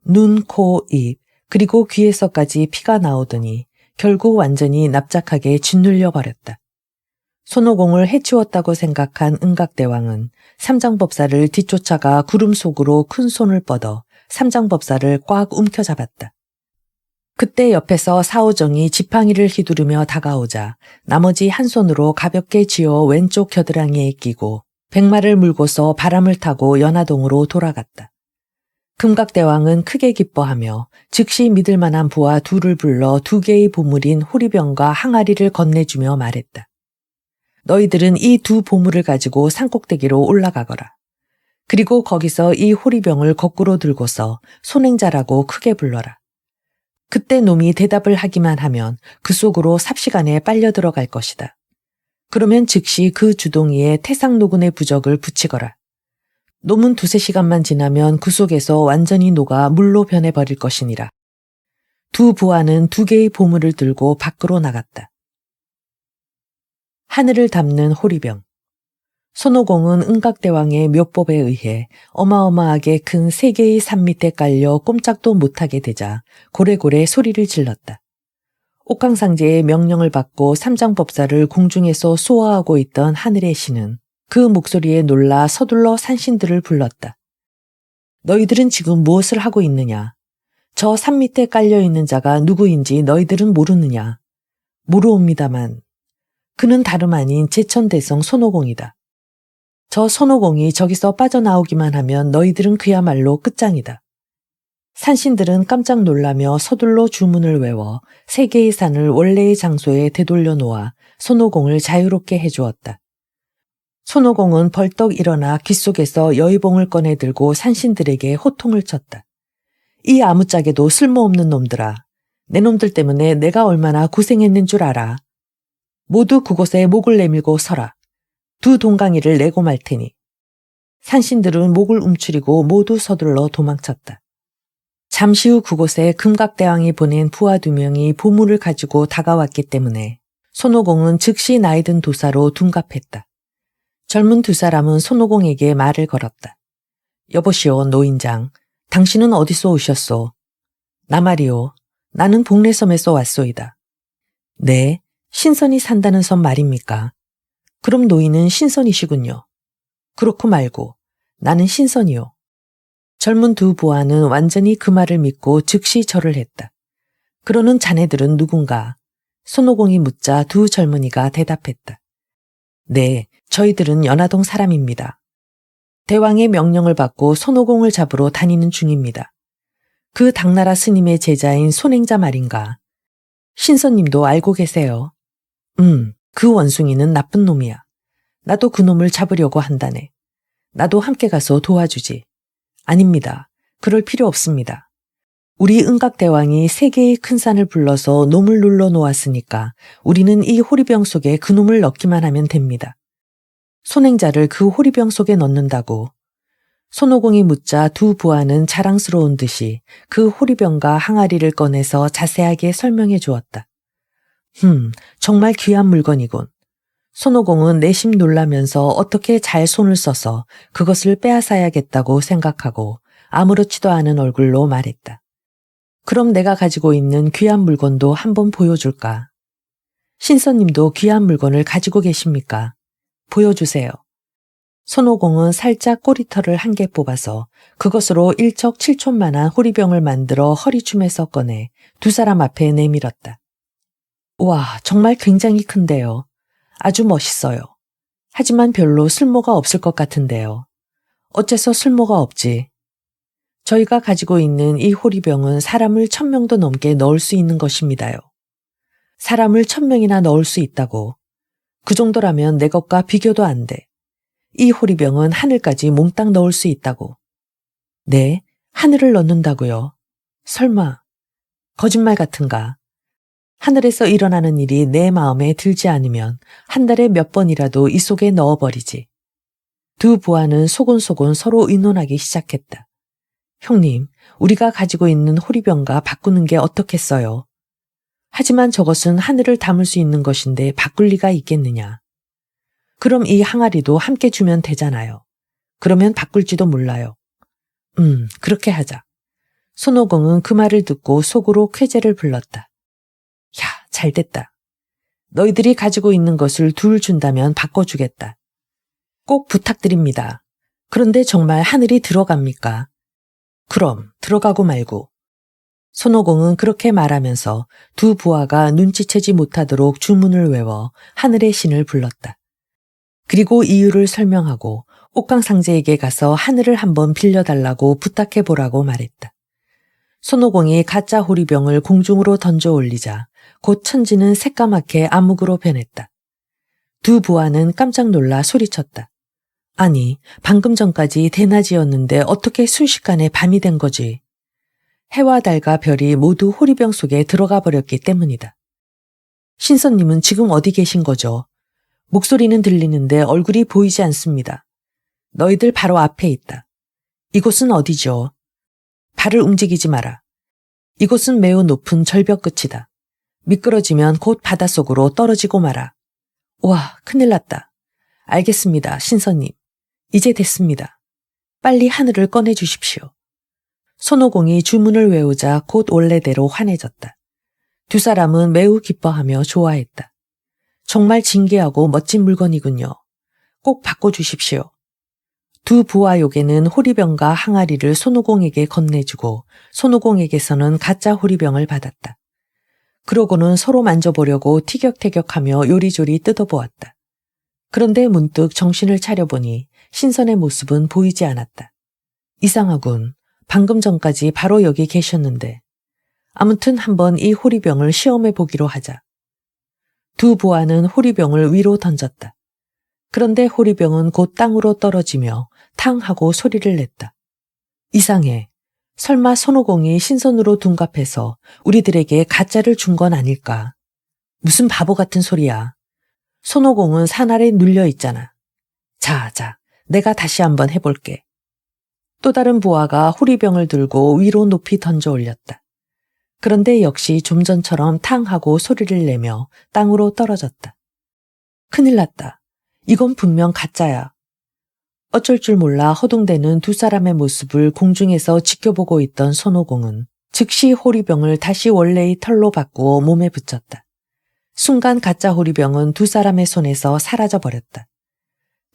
눈, 코, 입, 그리고 귀에서까지 피가 나오더니 결국 완전히 납작하게 짓눌려 버렸다. 손오공을 해치웠다고 생각한 응각대왕은 삼장법사를 뒤쫓아가 구름 속으로 큰 손을 뻗어 삼장법사를 꽉 움켜잡았다. 그때 옆에서 사오정이 지팡이를 휘두르며 다가오자 나머지 한 손으로 가볍게 쥐어 왼쪽 겨드랑이에 끼고 백마를 물고서 바람을 타고 연화동으로 돌아갔다. 금각대왕은 크게 기뻐하며 즉시 믿을 만한 부하 둘을 불러 2개의 보물인 호리병과 항아리를 건네주며 말했다. 너희들은 이 2 보물을 가지고 산꼭대기로 올라가거라. 그리고 거기서 이 호리병을 거꾸로 들고서 손행자라고 크게 불러라. 그때 놈이 대답을 하기만 하면 그 속으로 삽시간에 빨려 들어갈 것이다. 그러면 즉시 그 주동이에 태상노군의 부적을 붙이거라. 놈은 2-3시간만 지나면 그 속에서 완전히 녹아 물로 변해버릴 것이니라. 2 부하는 2개의 보물을 들고 밖으로 나갔다. 하늘을 담는 호리병. 손오공은 응각대왕의 묘법에 의해 어마어마하게 큰 3개의 산 밑에 깔려 꼼짝도 못하게 되자 고래고래 소리를 질렀다. 옥강상제의 명령을 받고 삼장법사를 공중에서 쏘아하고 있던 하늘의 신은 그 목소리에 놀라 서둘러 산신들을 불렀다. 너희들은 지금 무엇을 하고 있느냐? 저 산 밑에 깔려있는 자가 누구인지 너희들은 모르느냐? 모르옵니다만 그는 다름 아닌 제천대성 손오공이다. 저 손오공이 저기서 빠져나오기만 하면 너희들은 그야말로 끝장이다. 산신들은 깜짝 놀라며 서둘러 주문을 외워 3개의 산을 원래의 장소에 되돌려 놓아 손오공을 자유롭게 해주었다. 손오공은 벌떡 일어나 귓속에서 여의봉을 꺼내 들고 산신들에게 호통을 쳤다. 이 아무짝에도 쓸모없는 놈들아. 내 놈들 때문에 내가 얼마나 고생했는 줄 알아. 모두 그곳에 목을 내밀고 서라. 2 동강이를 내고 말 테니. 산신들은 목을 움츠리고 모두 서둘러 도망쳤다. 잠시 후 그곳에 금각대왕이 보낸 부하 2명이 보물을 가지고 다가왔기 때문에 손오공은 즉시 나이든 도사로 둔갑했다. 젊은 2 사람은 손오공에게 말을 걸었다. 여보시오 노인장, 당신은 어디서 오셨소? 나 말이오, 나는 복례섬에서 왔소이다. 네, 신선이 산다는 섬 말입니까? 그럼 노인은 신선이시군요. 그렇고 말고 나는 신선이요. 젊은 2 부하는 완전히 그 말을 믿고 즉시 절을 했다. 그러는 자네들은 누군가? 손오공이 묻자 2 젊은이가 대답했다. 네, 저희들은 연화동 사람입니다. 대왕의 명령을 받고 손오공을 잡으러 다니는 중입니다. 그 당나라 스님의 제자인 손행자 말인가? 신선님도 알고 계세요. 그 원숭이는 나쁜 놈이야. 나도 그 놈을 잡으려고 한다네. 나도 함께 가서 도와주지. 아닙니다. 그럴 필요 없습니다. 우리 응각대왕이 3개의 큰 산을 불러서 놈을 눌러 놓았으니까 우리는 이 호리병 속에 그 놈을 넣기만 하면 됩니다. 손행자를 그 호리병 속에 넣는다고. 손오공이 묻자 2 부하는 자랑스러운 듯이 그 호리병과 항아리를 꺼내서 자세하게 설명해 주었다. 정말 귀한 물건이군. 손오공은 내심 놀라면서 어떻게 잘 손을 써서 그것을 빼앗아야겠다고 생각하고 아무렇지도 않은 얼굴로 말했다. 그럼 내가 가지고 있는 귀한 물건도 한번 보여줄까? 신선님도 귀한 물건을 가지고 계십니까? 보여주세요. 손오공은 살짝 꼬리털을 1개 뽑아서 그것으로 일척칠촌만한 호리병을 만들어 허리춤에서 꺼내 2 사람 앞에 내밀었다. 와, 정말 굉장히 큰데요. 아주 멋있어요. 하지만 별로 쓸모가 없을 것 같은데요. 어째서 쓸모가 없지? 저희가 가지고 있는 이 호리병은 사람을 1000명도 넘게 넣을 수 있는 것입니다요. 사람을 1000명이나 넣을 수 있다고. 그 정도라면 내 것과 비교도 안 돼. 이 호리병은 하늘까지 몽땅 넣을 수 있다고. 네, 하늘을 넣는다고요. 설마. 거짓말 같은가. 하늘에서 일어나는 일이 내 마음에 들지 않으면 한 달에 몇 번이라도 이 속에 넣어버리지. 2 부하는 소곤소곤 서로 의논하기 시작했다. 형님, 우리가 가지고 있는 호리병과 바꾸는 게 어떻겠어요? 하지만 저것은 하늘을 담을 수 있는 것인데 바꿀 리가 있겠느냐. 그럼 이 항아리도 함께 주면 되잖아요. 그러면 바꿀지도 몰라요. 그렇게 하자. 손오공은 그 말을 듣고 속으로 쾌재를 불렀다. 야, 잘됐다. 너희들이 가지고 있는 것을 둘 준다면 바꿔주겠다. 꼭 부탁드립니다. 그런데 정말 하늘이 들어갑니까? 그럼 들어가고 말고. 손오공은 그렇게 말하면서 두 부하가 눈치채지 못하도록 주문을 외워 하늘의 신을 불렀다. 그리고 이유를 설명하고 옥강상제에게 가서 하늘을 한번 빌려달라고 부탁해보라고 말했다. 손오공이 가짜 호리병을 공중으로 던져 올리자 곧 천지는 새까맣게 암흑으로 변했다. 두 부하는 깜짝 놀라 소리쳤다. 아니, 방금 전까지 대낮이었는데 어떻게 순식간에 밤이 된 거지? 해와 달과 별이 모두 호리병 속에 들어가 버렸기 때문이다. 신선님은 지금 어디 계신 거죠? 목소리는 들리는데 얼굴이 보이지 않습니다. 너희들 바로 앞에 있다. 이곳은 어디죠? 발을 움직이지 마라. 이곳은 매우 높은 절벽 끝이다. 미끄러지면 곧 바닷속으로 떨어지고 마라. 와, 큰일 났다. 알겠습니다, 신선님. 이제 됐습니다. 빨리 하늘을 꺼내주십시오. 손오공이 주문을 외우자 곧 원래대로 환해졌다. 두 사람은 매우 기뻐하며 좋아했다. 정말 진귀하고 멋진 물건이군요. 꼭 바꿔주십시오. 두 부하 요괴는 호리병과 항아리를 손오공에게 건네주고 손오공에게서는 가짜 호리병을 받았다. 그러고는 서로 만져보려고 티격태격하며 요리조리 뜯어보았다. 그런데 문득 정신을 차려보니 신선의 모습은 보이지 않았다. 이상하군. 방금 전까지 바로 여기 계셨는데. 아무튼 한번 이 호리병을 시험해 보기로 하자. 두 부하는 호리병을 위로 던졌다. 그런데 호리병은 곧 땅으로 떨어지며 탕 하고 소리를 냈다. 이상해. 설마 손오공이 신선으로 둔갑해서 우리들에게 가짜를 준 건 아닐까? 무슨 바보 같은 소리야. 손오공은 산아래 눌려 있잖아. 자, 내가 다시 한번 해볼게. 또 다른 부하가 호리병을 들고 위로 높이 던져 올렸다. 그런데 역시 좀 전처럼 탕 하고 소리를 내며 땅으로 떨어졌다. 큰일 났다. 이건 분명 가짜야. 어쩔 줄 몰라 허둥대는 두 사람의 모습을 공중에서 지켜보고 있던 손오공은 즉시 호리병을 다시 원래의 털로 바꾸어 몸에 붙였다. 순간 가짜 호리병은 두 사람의 손에서 사라져버렸다.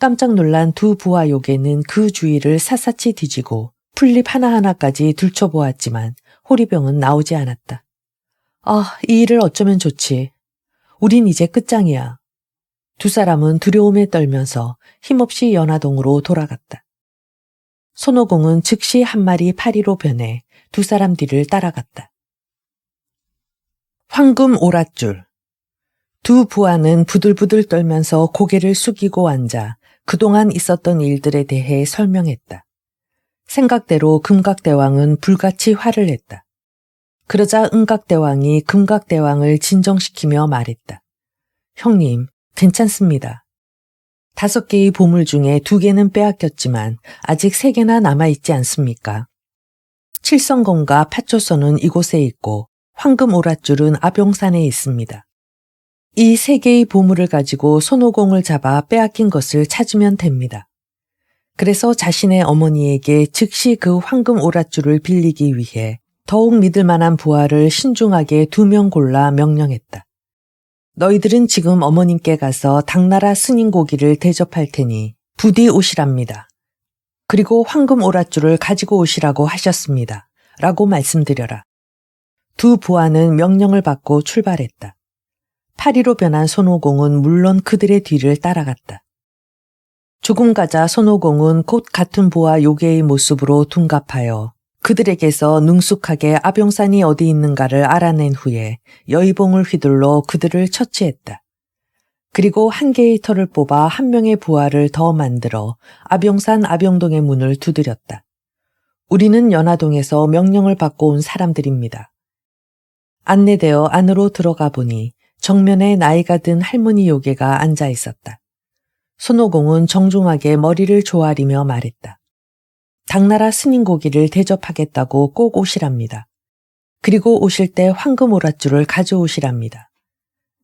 깜짝 놀란 두 부하 요괴는 그 주위를 샅샅이 뒤지고 풀잎 하나하나까지 들춰보았지만 호리병은 나오지 않았다. 아, 이 일을 어쩌면 좋지. 우린 이제 끝장이야. 두 사람은 두려움에 떨면서 힘없이 연화동으로 돌아갔다. 손오공은 즉시 한 마리 파리로 변해 두 사람 뒤를 따라갔다. 황금 오랏줄. 두 부하는 부들부들 떨면서 고개를 숙이고 앉아 그동안 있었던 일들에 대해 설명했다. 생각대로 금각대왕은 불같이 화를 냈다. 그러자 은각대왕이 금각대왕을 진정시키며 말했다. 형님, 괜찮습니다. 5개의 보물 중에 2개는 빼앗겼지만 아직 3개나 남아있지 않습니까? 칠성검과 파초선은 이곳에 있고 황금 오랏줄은 아병산에 있습니다. 이 3개의 보물을 가지고 손오공을 잡아 빼앗긴 것을 찾으면 됩니다. 그래서 자신의 어머니에게 즉시 그 황금 오랏줄을 빌리기 위해 더욱 믿을 만한 부하를 신중하게 2명 골라 명령했다. 너희들은 지금 어머님께 가서 당나라 스님 고기를 대접할 테니 부디 오시랍니다. 그리고 황금 오랏줄을 가지고 오시라고 하셨습니다. 라고 말씀드려라. 두 부하는 명령을 받고 출발했다. 파리로 변한 손오공은 물론 그들의 뒤를 따라갔다. 조금 가자 손오공은 곧 같은 부하 요괴의 모습으로 둔갑하여 그들에게서 능숙하게 아병산이 어디 있는가를 알아낸 후에 여의봉을 휘둘러 그들을 처치했다. 그리고 한 개의 털을 뽑아 한 명의 부하를 더 만들어 아병산 아병동의 문을 두드렸다. 우리는 연화동에서 명령을 받고 온 사람들입니다. 안내되어 안으로 들어가 보니 정면에 나이가 든 할머니 요괴가 앉아 있었다. 손오공은 정중하게 머리를 조아리며 말했다. 당나라 스님 고기를 대접하겠다고 꼭 오시랍니다. 그리고 오실 때 황금 오랏줄을 가져오시랍니다.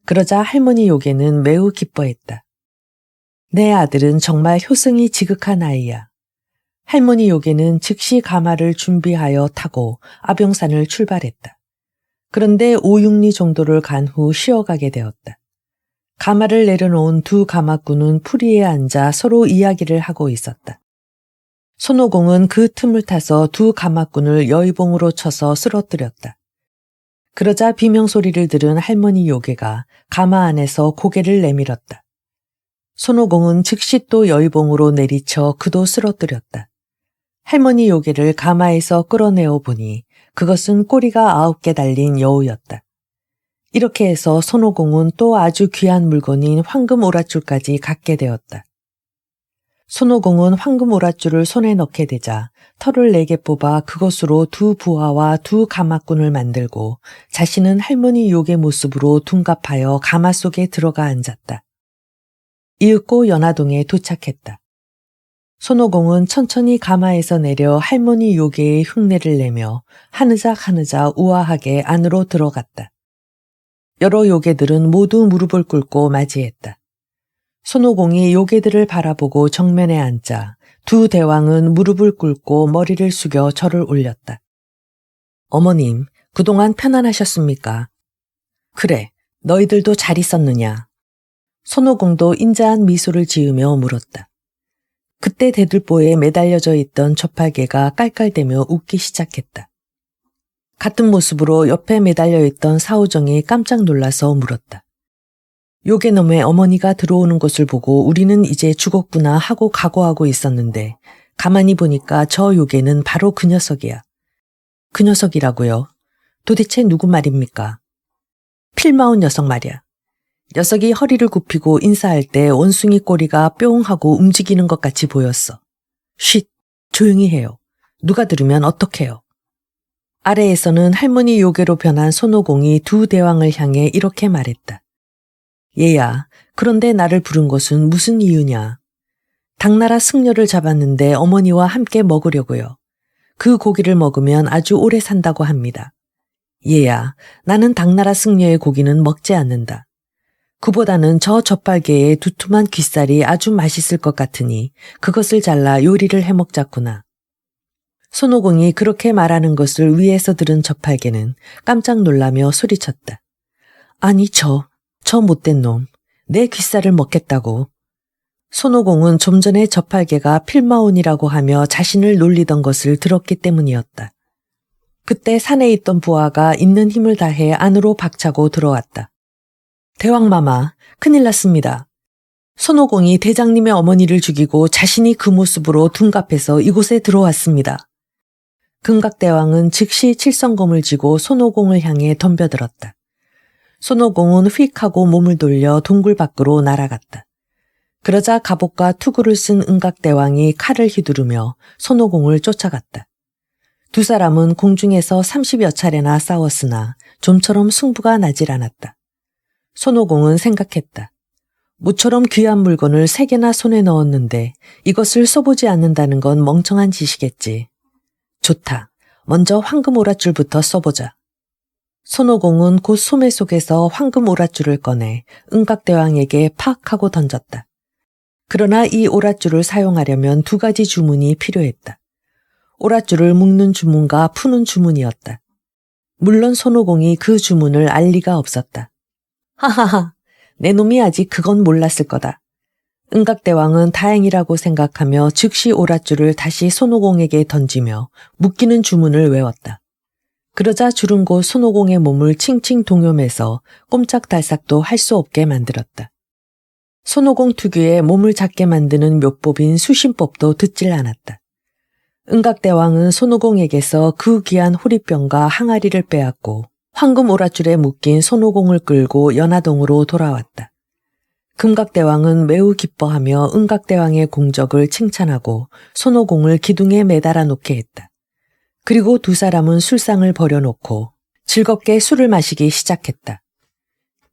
그러자 할머니 요괴는 매우 기뻐했다. 내 아들은 정말 효성이 지극한 아이야. 할머니 요괴는 즉시 가마를 준비하여 타고 아병산을 출발했다. 그런데 5, 6리 정도를 간 후 쉬어가게 되었다. 가마를 내려놓은 두 가마꾼은 풀위에 앉아 서로 이야기를 하고 있었다. 손오공은 그 틈을 타서 두 가마꾼을 여의봉으로 쳐서 쓰러뜨렸다. 그러자 비명소리를 들은 할머니 요괴가 가마 안에서 고개를 내밀었다. 손오공은 즉시 또 여의봉으로 내리쳐 그도 쓰러뜨렸다. 할머니 요괴를 가마에서 끌어내어 보니 그것은 꼬리가 9개 달린 여우였다. 이렇게 해서 손오공은 또 아주 귀한 물건인 황금 오랏줄까지 갖게 되었다. 손오공은 황금 오랏줄을 손에 넣게 되자 털을 4개 뽑아 그것으로 두 부하와 두 가마꾼을 만들고 자신은 할머니 요괴 모습으로 둔갑하여 가마 속에 들어가 앉았다. 이윽고 연화동에 도착했다. 손오공은 천천히 가마에서 내려 할머니 요괴의 흉내를 내며 하느작 우아하게 안으로 들어갔다. 여러 요괴들은 모두 무릎을 꿇고 맞이했다. 손오공이 요괴들을 바라보고 정면에 앉자 두 대왕은 무릎을 꿇고 머리를 숙여 절을 올렸다. 어머님, 그동안 편안하셨습니까? 그래, 너희들도 잘 있었느냐? 손오공도 인자한 미소를 지으며 물었다. 그때 대들보에 매달려져 있던 저팔계가 깔깔대며 웃기 시작했다. 같은 모습으로 옆에 매달려 있던 사오정이 깜짝 놀라서 물었다. 요괴놈의 어머니가 들어오는 것을 보고 우리는 이제 죽었구나 하고 각오하고 있었는데 가만히 보니까 저 요괴는 바로 그 녀석이야. 그 녀석이라고요? 도대체 누구 말입니까? 필마온 녀석 말이야. 녀석이 허리를 굽히고 인사할 때 원숭이 꼬리가 뿅 하고 움직이는 것 같이 보였어. 쉿, 조용히 해요. 누가 들으면 어떡해요. 아래에서는 할머니 요괴로 변한 손오공이 두 대왕을 향해 이렇게 말했다. 얘야, 그런데 나를 부른 것은 무슨 이유냐? 당나라 승려를 잡았는데 어머니와 함께 먹으려고요. 그 고기를 먹으면 아주 오래 산다고 합니다. 얘야, 나는 당나라 승려의 고기는 먹지 않는다. 그보다는 저 젖발개의 두툼한 귓살이 아주 맛있을 것 같으니 그것을 잘라 요리를 해먹자꾸나. 손오공이 그렇게 말하는 것을 위에서 들은 젖팔개는 깜짝 놀라며 소리쳤다. 아니 저 못된 놈, 내 귓살을 먹겠다고. 손오공은 좀 전에 젖팔개가 필마온이라고 하며 자신을 놀리던 것을 들었기 때문이었다. 그때 산에 있던 부하가 있는 힘을 다해 안으로 박차고 들어왔다. 대왕마마, 큰일 났습니다. 손오공이 대장님의 어머니를 죽이고 자신이 그 모습으로 둔갑해서 이곳에 들어왔습니다. 금각대왕은 즉시 칠성검을 쥐고 손오공을 향해 덤벼들었다. 손오공은 휙 하고 몸을 돌려 동굴 밖으로 날아갔다. 그러자 갑옷과 투구를 쓴 은각대왕이 칼을 휘두르며 손오공을 쫓아갔다. 두 사람은 공중에서 30여 차례나 싸웠으나 좀처럼 승부가 나질 않았다. 손오공은 생각했다. 모처럼 귀한 물건을 3개나 손에 넣었는데 이것을 써보지 않는다는 건 멍청한 짓이겠지. 좋다. 먼저 황금 오랏줄부터 써보자. 손오공은 곧 소매 속에서 황금 오랏줄을 꺼내 은각대왕에게 팍 하고 던졌다. 그러나 이 오랏줄을 사용하려면 2가지 주문이 필요했다. 오랏줄을 묶는 주문과 푸는 주문이었다. 물론 손오공이 그 주문을 알 리가 없었다. 하하하, 내 놈이 아직 그건 몰랐을 거다. 은각대왕은 다행이라고 생각하며 즉시 오랏줄을 다시 손오공에게 던지며 묶이는 주문을 외웠다. 그러자 줄은 곧 손오공의 몸을 칭칭 동여매서 꼼짝달싹도 할 수 없게 만들었다. 손오공 특유의 몸을 작게 만드는 묘법인 수신법도 듣질 않았다. 은각대왕은 손오공에게서 그 귀한 호리병과 항아리를 빼앗고 황금 오랏줄에 묶인 손오공을 끌고 연화동으로 돌아왔다. 금각대왕은 매우 기뻐하며 은각대왕의 공적을 칭찬하고 손오공을 기둥에 매달아 놓게 했다. 그리고 두 사람은 술상을 버려놓고 즐겁게 술을 마시기 시작했다.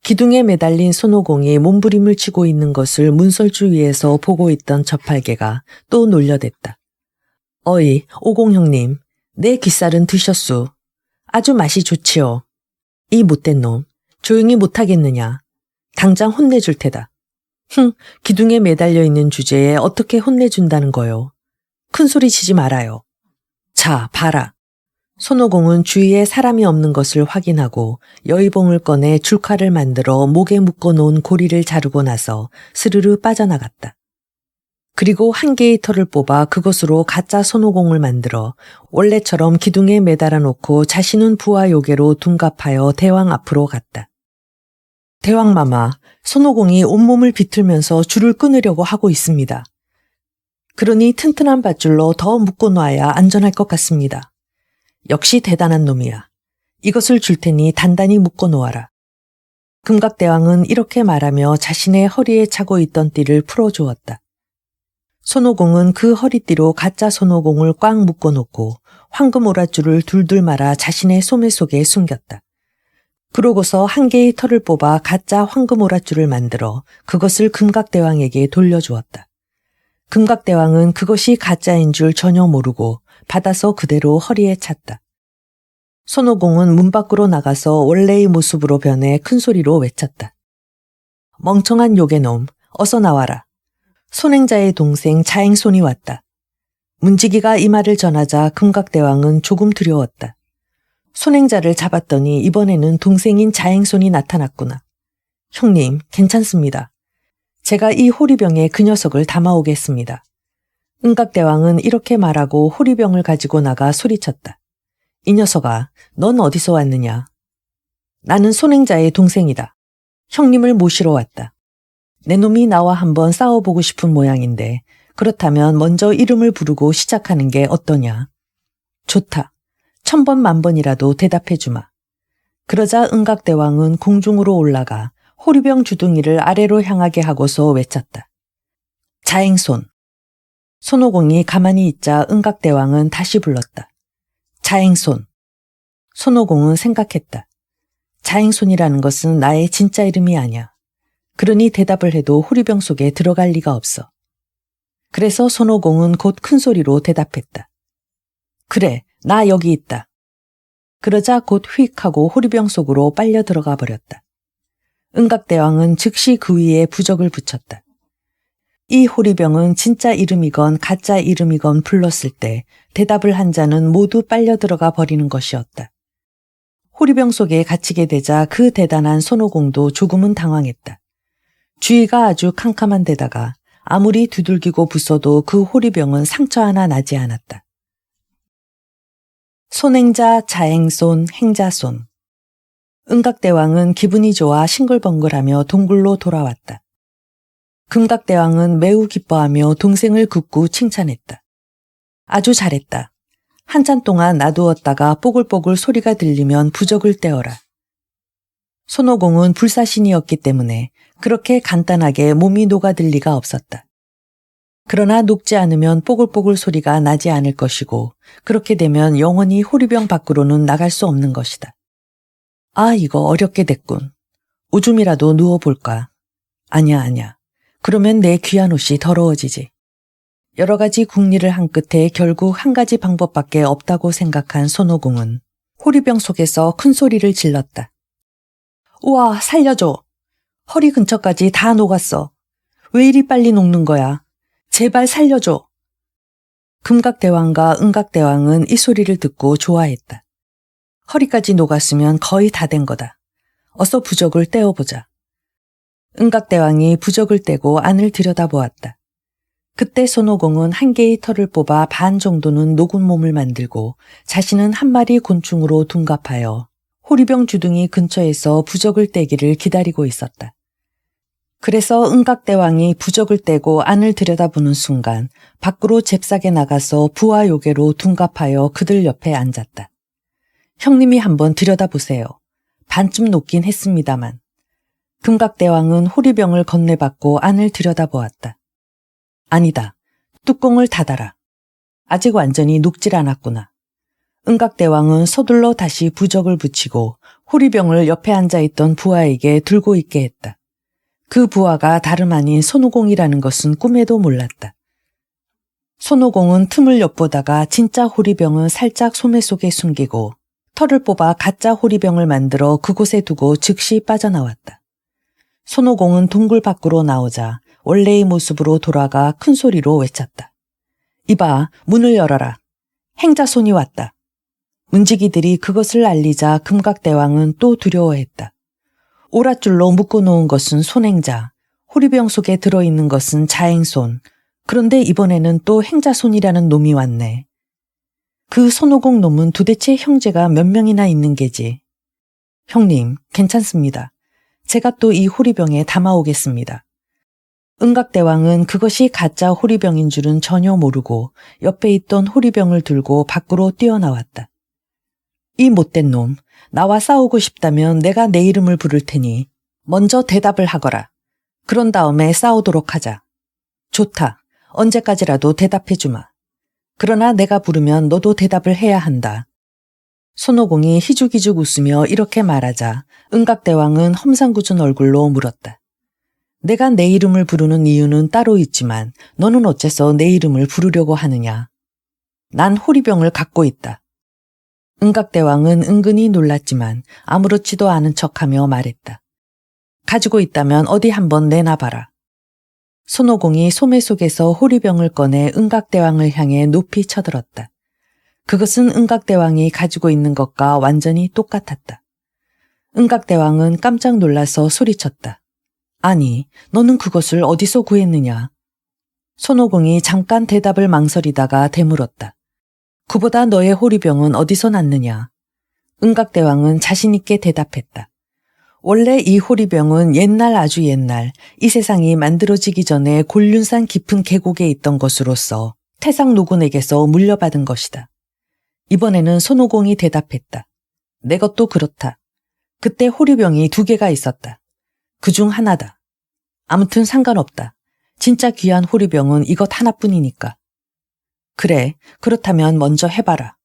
기둥에 매달린 손오공이 몸부림을 치고 있는 것을 문설주 위에서 보고 있던 젖팔개가 또 놀려댔다. 어이, 오공 형님, 내 귓살은 드셨소. 아주 맛이 좋지요. 이 못된 놈, 조용히 못하겠느냐. 당장 혼내줄 테다. 기둥에 매달려 있는 주제에 어떻게 혼내준다는 거요. 큰 소리 치지 말아요. 자, 봐라. 손오공은 주위에 사람이 없는 것을 확인하고 여의봉을 꺼내 줄칼을 만들어 목에 묶어놓은 고리를 자르고 나서 스르르 빠져나갔다. 그리고 한 개의 털을 뽑아 그것으로 가짜 손오공을 만들어 원래처럼 기둥에 매달아 놓고 자신은 부하 요괴로 둔갑하여 대왕 앞으로 갔다. 대왕마마, 손오공이 온몸을 비틀면서 줄을 끊으려고 하고 있습니다. 그러니 튼튼한 밧줄로 더 묶어놔야 안전할 것 같습니다. 역시 대단한 놈이야. 이것을 줄 테니 단단히 묶어놓아라. 금각대왕은 이렇게 말하며 자신의 허리에 차고 있던 띠를 풀어주었다. 손오공은 그 허리띠로 가짜 손오공을 꽉 묶어놓고 황금 오랏줄을 둘둘 말아 자신의 소매 속에 숨겼다. 그러고서 한 개의 털을 뽑아 가짜 황금 오랏줄을 만들어 그것을 금각대왕에게 돌려주었다. 금각대왕은 그것이 가짜인 줄 전혀 모르고 받아서 그대로 허리에 찼다. 손오공은 문 밖으로 나가서 원래의 모습으로 변해 큰 소리로 외쳤다. 멍청한 요괴놈, 어서 나와라. 손행자의 동생 자행손이 왔다. 문지기가 이 말을 전하자 금각대왕은 조금 두려웠다. 손행자를 잡았더니 이번에는 동생인 자행손이 나타났구나. 형님, 괜찮습니다. 제가 이 호리병에 그 녀석을 담아오겠습니다. 은각대왕은 이렇게 말하고 호리병을 가지고 나가 소리쳤다. 이 녀석아, 넌 어디서 왔느냐? 나는 손행자의 동생이다. 형님을 모시러 왔다. 내 놈이 나와 한번 싸워보고 싶은 모양인데 그렇다면 먼저 이름을 부르고 시작하는 게 어떠냐? 좋다. 1000번 만번이라도 대답해주마. 그러자 은각대왕은 공중으로 올라가 호리병 주둥이를 아래로 향하게 하고서 외쳤다. 자행손. 손오공이 가만히 있자 은각대왕은 다시 불렀다. 자행손. 손오공은 생각했다. 자행손이라는 것은 나의 진짜 이름이 아니야. 그러니 대답을 해도 호리병 속에 들어갈 리가 없어. 그래서 손오공은 곧 큰 소리로 대답했다. 그래, 나 여기 있다. 그러자 곧 휙 하고 호리병 속으로 빨려 들어가 버렸다. 은각대왕은 즉시 그 위에 부적을 붙였다. 이 호리병은 진짜 이름이건 가짜 이름이건 불렀을 때 대답을 한 자는 모두 빨려 들어가 버리는 것이었다. 호리병 속에 갇히게 되자 그 대단한 손오공도 조금은 당황했다. 주위가 아주 캄캄한 데다가 아무리 두들기고 부숴도 그 호리병은 상처 하나 나지 않았다. 손행자, 자행손, 행자손. 은각대왕은 기분이 좋아 싱글벙글하며 동굴로 돌아왔다. 금각대왕은 매우 기뻐하며 동생을 굽고 칭찬했다. 아주 잘했다. 한참 동안 놔두었다가 뽀글뽀글 소리가 들리면 부적을 떼어라. 손오공은 불사신이었기 때문에 그렇게 간단하게 몸이 녹아들 리가 없었다. 그러나 녹지 않으면 뽀글뽀글 소리가 나지 않을 것이고 그렇게 되면 영원히 호리병 밖으로는 나갈 수 없는 것이다. 아, 이거 어렵게 됐군. 오줌이라도 누워볼까? 아니야. 그러면 내 귀한 옷이 더러워지지. 여러 가지 궁리를 한 끝에 결국 한 가지 방법밖에 없다고 생각한 손오공은 호리병 속에서 큰 소리를 질렀다. 우와, 살려줘. 허리 근처까지 다 녹았어. 왜 이리 빨리 녹는 거야? 제발 살려줘. 금각대왕과 은각대왕은 이 소리를 듣고 좋아했다. 허리까지 녹았으면 거의 다 된 거다. 어서 부적을 떼어보자. 은각대왕이 부적을 떼고 안을 들여다보았다. 그때 손오공은 한 개의 털을 뽑아 반 정도는 녹은 몸을 만들고 자신은 한 마리 곤충으로 둔갑하여 호리병 주둥이 근처에서 부적을 떼기를 기다리고 있었다. 그래서 은각대왕이 부적을 떼고 안을 들여다보는 순간 밖으로 잽싸게 나가서 부하 요괴로 둔갑하여 그들 옆에 앉았다. 형님이 한번 들여다보세요. 반쯤 녹긴 했습니다만. 금각대왕은 호리병을 건네받고 안을 들여다보았다. 아니다. 뚜껑을 닫아라. 아직 완전히 녹질 않았구나. 은각대왕은 서둘러 다시 부적을 붙이고 호리병을 옆에 앉아있던 부하에게 들고 있게 했다. 그 부하가 다름 아닌 손오공이라는 것은 꿈에도 몰랐다. 손오공은 틈을 엿보다가 진짜 호리병은 살짝 소매 속에 숨기고 털을 뽑아 가짜 호리병을 만들어 그곳에 두고 즉시 빠져나왔다. 손오공은 동굴 밖으로 나오자 원래의 모습으로 돌아가 큰 소리로 외쳤다. 이봐, 문을 열어라. 행자손이 왔다. 문지기들이 그것을 알리자 금각대왕은 또 두려워했다. 오랏줄로 묶어놓은 것은 손행자, 호리병 속에 들어있는 것은 자행손, 그런데 이번에는 또 행자손이라는 놈이 왔네. 그 손오공 놈은 도대체 형제가 몇 명이나 있는 게지. 형님, 괜찮습니다. 제가 또 이 호리병에 담아오겠습니다. 은각대왕은 그것이 가짜 호리병인 줄은 전혀 모르고 옆에 있던 호리병을 들고 밖으로 뛰어나왔다. 이 못된 놈, 나와 싸우고 싶다면 내가 내 이름을 부를 테니 먼저 대답을 하거라. 그런 다음에 싸우도록 하자. 좋다. 언제까지라도 대답해주마. 그러나 내가 부르면 너도 대답을 해야 한다. 손오공이 희죽희죽 웃으며 이렇게 말하자 은각대왕은 험상궂은 얼굴로 물었다. 내가 내 이름을 부르는 이유는 따로 있지만 너는 어째서 내 이름을 부르려고 하느냐. 난 호리병을 갖고 있다. 은각대왕은 은근히 놀랐지만 아무렇지도 않은 척하며 말했다. 가지고 있다면 어디 한번 내놔봐라. 손오공이 소매 속에서 호리병을 꺼내 은각대왕을 향해 높이 쳐들었다. 그것은 은각대왕이 가지고 있는 것과 완전히 똑같았다. 은각대왕은 깜짝 놀라서 소리쳤다. 아니, 너는 그것을 어디서 구했느냐? 손오공이 잠깐 대답을 망설이다가 되물었다. 그보다 너의 호리병은 어디서 났느냐? 은각대왕은 자신있게 대답했다. 원래 이 호리병은 옛날 아주 옛날 이 세상이 만들어지기 전에 곤륜산 깊은 계곡에 있던 것으로서 태상 노군에게서 물려받은 것이다. 이번에는 손오공이 대답했다. 내 것도 그렇다. 그때 호리병이 2개가 있었다. 그중 하나다. 아무튼 상관없다. 진짜 귀한 호리병은 이것 하나뿐이니까. 그래, 그렇다면 먼저 해봐라.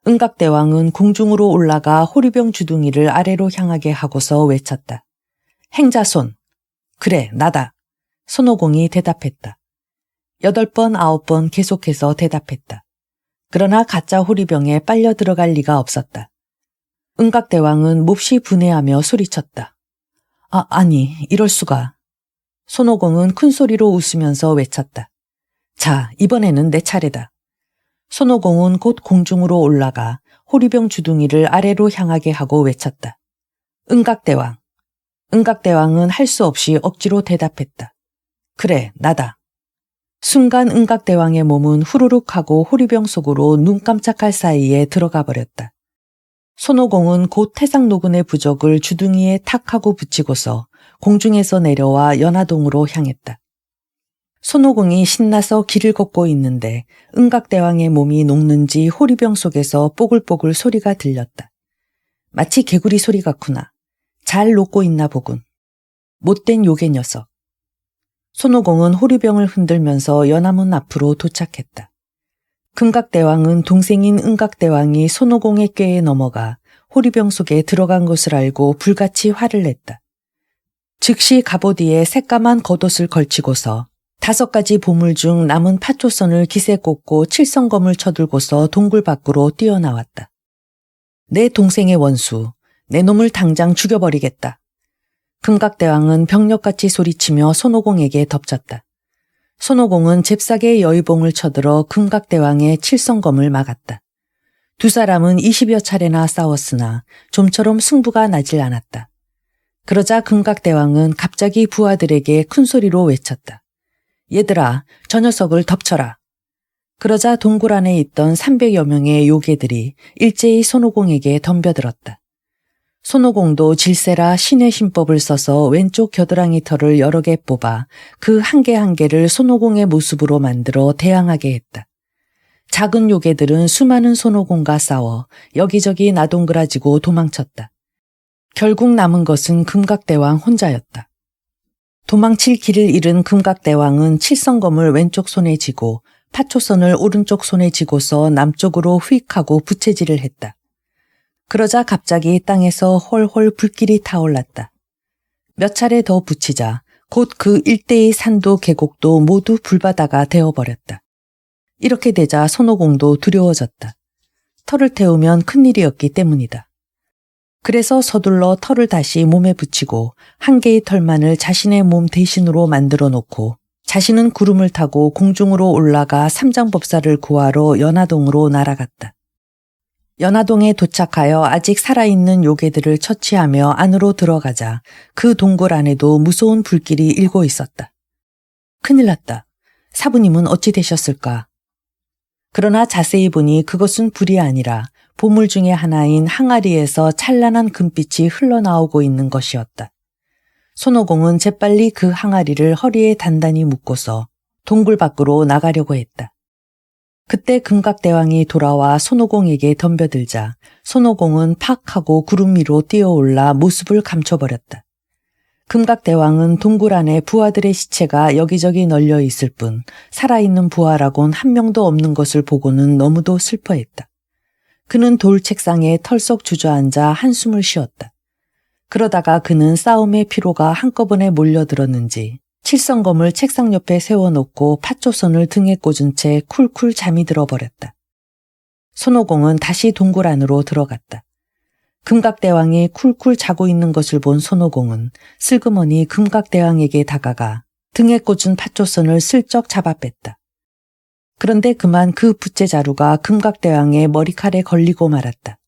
은각대왕은 공중으로 올라가 호리병 주둥이를 아래로 향하게 하고서 외쳤다. 행자손. 그래, 나다. 손오공이 대답했다. 8번, 9번 계속해서 대답했다. 그러나 가짜 호리병에 빨려 들어갈 리가 없었다. 은각대왕은 몹시 분해하며 소리쳤다. 아니, 이럴 수가. 손오공은 큰 소리로 웃으면서 외쳤다. 자, 이번에는 내 차례다. 손오공은 곧 공중으로 올라가 호리병 주둥이를 아래로 향하게 하고 외쳤다. 은각대왕. 은각대왕은 할 수 없이 억지로 대답했다. 그래, 나다. 순간 은각대왕의 몸은 후루룩 하고 호리병 속으로 눈 깜짝할 사이에 들어가 버렸다. 손오공은 곧 태상노군의 부적을 주둥이에 탁 하고 붙이고서 공중에서 내려와 연화동으로 향했다. 손오공이 신나서 길을 걷고 있는데 은각대왕의 몸이 녹는지 호리병 속에서 뽀글뽀글 소리가 들렸다. 마치 개구리 소리 같구나. 잘 녹고 있나 보군. 못된 요괴 녀석. 손오공은 호리병을 흔들면서 연화문 앞으로 도착했다. 금각대왕은 동생인 은각대왕이 손오공의 꾀에 넘어가 호리병 속에 들어간 것을 알고 불같이 화를 냈다. 즉시 갑오디에 새까만 겉옷을 걸치고서 5가지 보물 중 남은 파초선을 깃에 꽂고 칠성검을 쳐들고서 동굴 밖으로 뛰어나왔다. 내 동생의 원수, 내 놈을 당장 죽여버리겠다. 금각대왕은 병력같이 소리치며 손오공에게 덮쳤다. 손오공은 잽싸게 여의봉을 쳐들어 금각대왕의 칠성검을 막았다. 2 사람은 20여 차례나 싸웠으나 좀처럼 승부가 나질 않았다. 그러자 금각대왕은 갑자기 부하들에게 큰 소리로 외쳤다. 얘들아, 저 녀석을 덮쳐라. 그러자 동굴 안에 있던 300여 명의 요괴들이 일제히 손오공에게 덤벼들었다. 손오공도 질세라 신의 신법을 써서 왼쪽 겨드랑이 털을 여러 개 뽑아 그 한 개 한 개를 손오공의 모습으로 만들어 대항하게 했다. 작은 요괴들은 수많은 손오공과 싸워 여기저기 나동그라지고 도망쳤다. 결국 남은 것은 금각대왕 혼자였다. 도망칠 길을 잃은 금각대왕은 칠성검을 왼쪽 손에 쥐고 파초선을 오른쪽 손에 쥐고서 남쪽으로 휙하고 부채질을 했다. 그러자 갑자기 땅에서 홀홀 불길이 타올랐다. 몇 차례 더 붙이자 곧 그 일대의 산도 계곡도 모두 불바다가 되어버렸다. 이렇게 되자 손오공도 두려워졌다. 털을 태우면 큰일이었기 때문이다. 그래서 서둘러 털을 다시 몸에 붙이고 한 개의 털만을 자신의 몸 대신으로 만들어 놓고 자신은 구름을 타고 공중으로 올라가 삼장법사를 구하러 연화동으로 날아갔다. 연화동에 도착하여 아직 살아있는 요괴들을 처치하며 안으로 들어가자 그 동굴 안에도 무서운 불길이 일고 있었다. 큰일 났다. 사부님은 어찌 되셨을까? 그러나 자세히 보니 그것은 불이 아니라 보물 중의 하나인 항아리에서 찬란한 금빛이 흘러나오고 있는 것이었다. 손오공은 재빨리 그 항아리를 허리에 단단히 묶고서 동굴 밖으로 나가려고 했다. 그때 금각대왕이 돌아와 손오공에게 덤벼들자 손오공은 팍 하고 구름 위로 뛰어올라 모습을 감춰버렸다. 금각대왕은 동굴 안에 부하들의 시체가 여기저기 널려 있을 뿐 살아있는 부하라곤 한 명도 없는 것을 보고는 너무도 슬퍼했다. 그는 돌 책상에 털썩 주저앉아 한숨을 쉬었다. 그러다가 그는 싸움의 피로가 한꺼번에 몰려들었는지 칠성검을 책상 옆에 세워놓고 팥조선을 등에 꽂은 채 쿨쿨 잠이 들어버렸다. 손오공은 다시 동굴 안으로 들어갔다. 금각대왕이 쿨쿨 자고 있는 것을 본 손오공은 슬그머니 금각대왕에게 다가가 등에 꽂은 팥조선을 슬쩍 잡아 뺐다. 그런데 그만 그 부채자루가 금각대왕의 머리칼에 걸리고 말았다.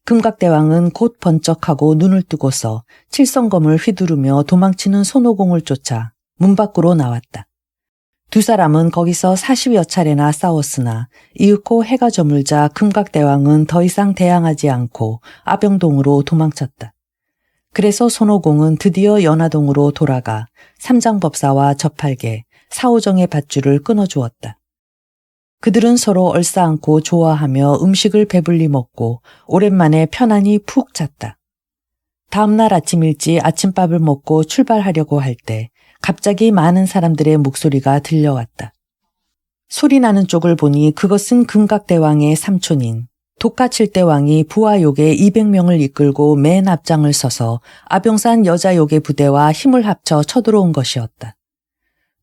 금각대왕은 곧 번쩍하고 눈을 뜨고서 칠성검을 휘두르며 도망치는 손오공을 쫓아 문 밖으로 나왔다. 두 사람은 거기서 40여 차례나 싸웠으나 이윽고 해가 저물자 금각대왕은 더 이상 대항하지 않고 아병동으로 도망쳤다. 그래서 손오공은 드디어 연화동으로 돌아가 삼장법사와 저팔계, 사오정의 밧줄을 끊어주었다. 그들은 서로 얼싸안고 좋아하며 음식을 배불리 먹고 오랜만에 편안히 푹 잤다. 다음날 아침 일찍 아침밥을 먹고 출발하려고 할 때 갑자기 많은 사람들의 목소리가 들려왔다. 소리 나는 쪽을 보니 그것은 금각대왕의 삼촌인 독가칠대왕이 부하 요괴 200명을 이끌고 맨 앞장을 서서 아병산 여자 요괴 부대와 힘을 합쳐 쳐들어온 것이었다.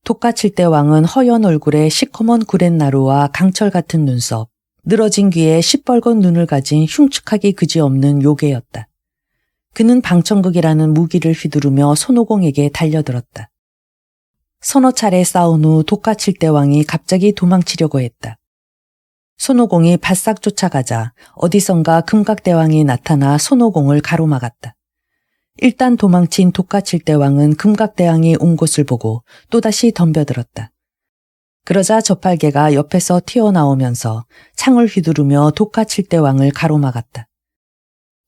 독가칠대왕은 허연 얼굴에 시커먼 구렛나루와 강철 같은 눈썹, 늘어진 귀에 시뻘건 눈을 가진 흉측하기 그지없는 요괴였다. 그는 방청극이라는 무기를 휘두르며 손오공에게 달려들었다. 서너 차례 싸운 후 독가칠대왕이 갑자기 도망치려고 했다. 손오공이 바싹 쫓아가자 어디선가 금각대왕이 나타나 손오공을 가로막았다. 일단 도망친 독가칠대왕은 금각대왕이 온 곳을 보고 또다시 덤벼들었다. 그러자 저팔계가 옆에서 튀어나오면서 창을 휘두르며 독가칠대왕을 가로막았다.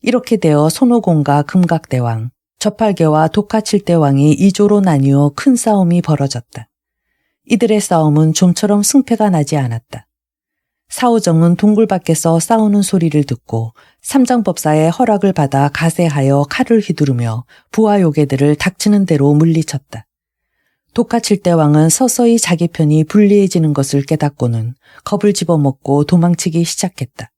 이렇게 되어 손오공과 금각대왕, 저팔계와 독가칠대왕이 2조로 나뉘어 큰 싸움이 벌어졌다. 이들의 싸움은 좀처럼 승패가 나지 않았다. 사오정은 동굴 밖에서 싸우는 소리를 듣고 삼장법사의 허락을 받아 가세하여 칼을 휘두르며 부하 요괴들을 닥치는 대로 물리쳤다. 독가칠대왕은 서서히 자기 편이 불리해지는 것을 깨닫고는 겁을 집어먹고 도망치기 시작했다.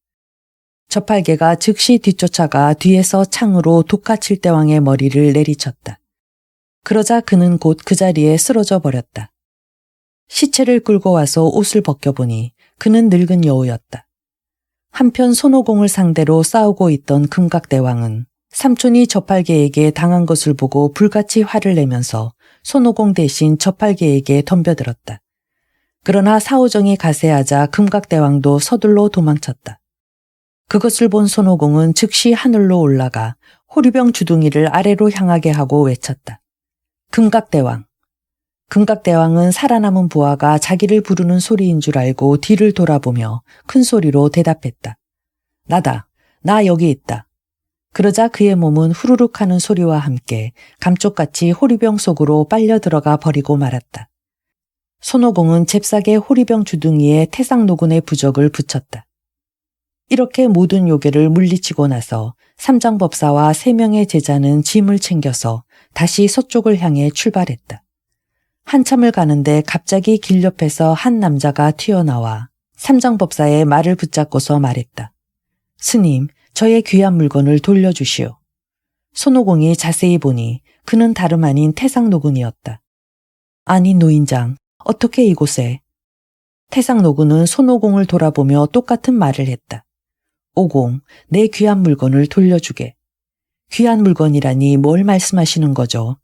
저팔계가 즉시 뒤쫓아가 뒤에서 창으로 독가칠대왕의 머리를 내리쳤다. 그러자 그는 곧 그 자리에 쓰러져 버렸다. 시체를 끌고 와서 옷을 벗겨보니 그는 늙은 여우였다. 한편 손오공을 상대로 싸우고 있던 금각대왕은 삼촌이 저팔계에게 당한 것을 보고 불같이 화를 내면서 손오공 대신 저팔계에게 덤벼들었다. 그러나 사오정이 가세하자 금각대왕도 서둘러 도망쳤다. 그것을 본 손오공은 즉시 하늘로 올라가 호리병 주둥이를 아래로 향하게 하고 외쳤다. 금각대왕. 금각대왕은 살아남은 부하가 자기를 부르는 소리인 줄 알고 뒤를 돌아보며 큰 소리로 대답했다. 나다. 나 여기 있다. 그러자 그의 몸은 후루룩 하는 소리와 함께 감쪽같이 호리병 속으로 빨려 들어가 버리고 말았다. 손오공은 잽싸게 호리병 주둥이에 태상노군의 부적을 붙였다. 이렇게 모든 요괴를 물리치고 나서 삼장법사와 3명의 제자는 짐을 챙겨서 다시 서쪽을 향해 출발했다. 한참을 가는데 갑자기 길 옆에서 한 남자가 튀어나와 삼장법사의 말을 붙잡고서 말했다. 스님, 저의 귀한 물건을 돌려주시오. 손오공이 자세히 보니 그는 다름 아닌 태상노군이었다. 아니 노인장, 어떻게 이곳에? 태상노군은 손오공을 돌아보며 똑같은 말을 했다. 오공, 내 귀한 물건을 돌려주게. 귀한 물건이라니 뭘 말씀하시는 거죠?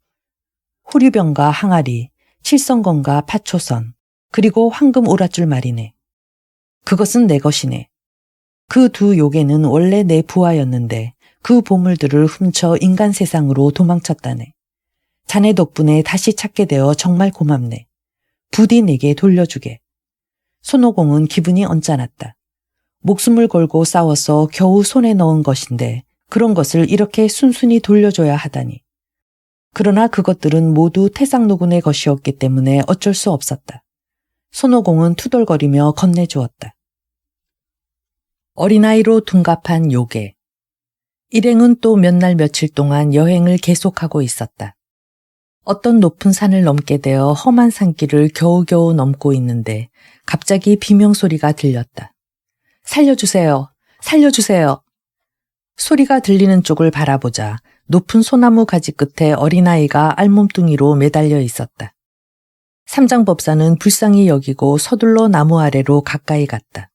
호리병과 항아리, 칠성검과 파초선, 그리고 황금 오랏줄 말이네. 그것은 내 것이네. 그 두 요괴는 원래 내 부하였는데 그 보물들을 훔쳐 인간 세상으로 도망쳤다네. 자네 덕분에 다시 찾게 되어 정말 고맙네. 부디 내게 돌려주게. 손오공은 기분이 언짢았다. 목숨을 걸고 싸워서 겨우 손에 넣은 것인데 그런 것을 이렇게 순순히 돌려줘야 하다니. 그러나 그것들은 모두 태상노군의 것이었기 때문에 어쩔 수 없었다. 손오공은 투덜거리며 건네주었다. 어린아이로 둔갑한 요괴. 일행은 또 몇 날 며칠 동안 여행을 계속하고 있었다. 어떤 높은 산을 넘게 되어 험한 산길을 겨우겨우 넘고 있는데 갑자기 비명소리가 들렸다. 살려주세요. 살려주세요. 소리가 들리는 쪽을 바라보자 높은 소나무 가지 끝에 어린아이가 알몸뚱이로 매달려 있었다. 삼장법사는 불쌍히 여기고 서둘러 나무 아래로 가까이 갔다.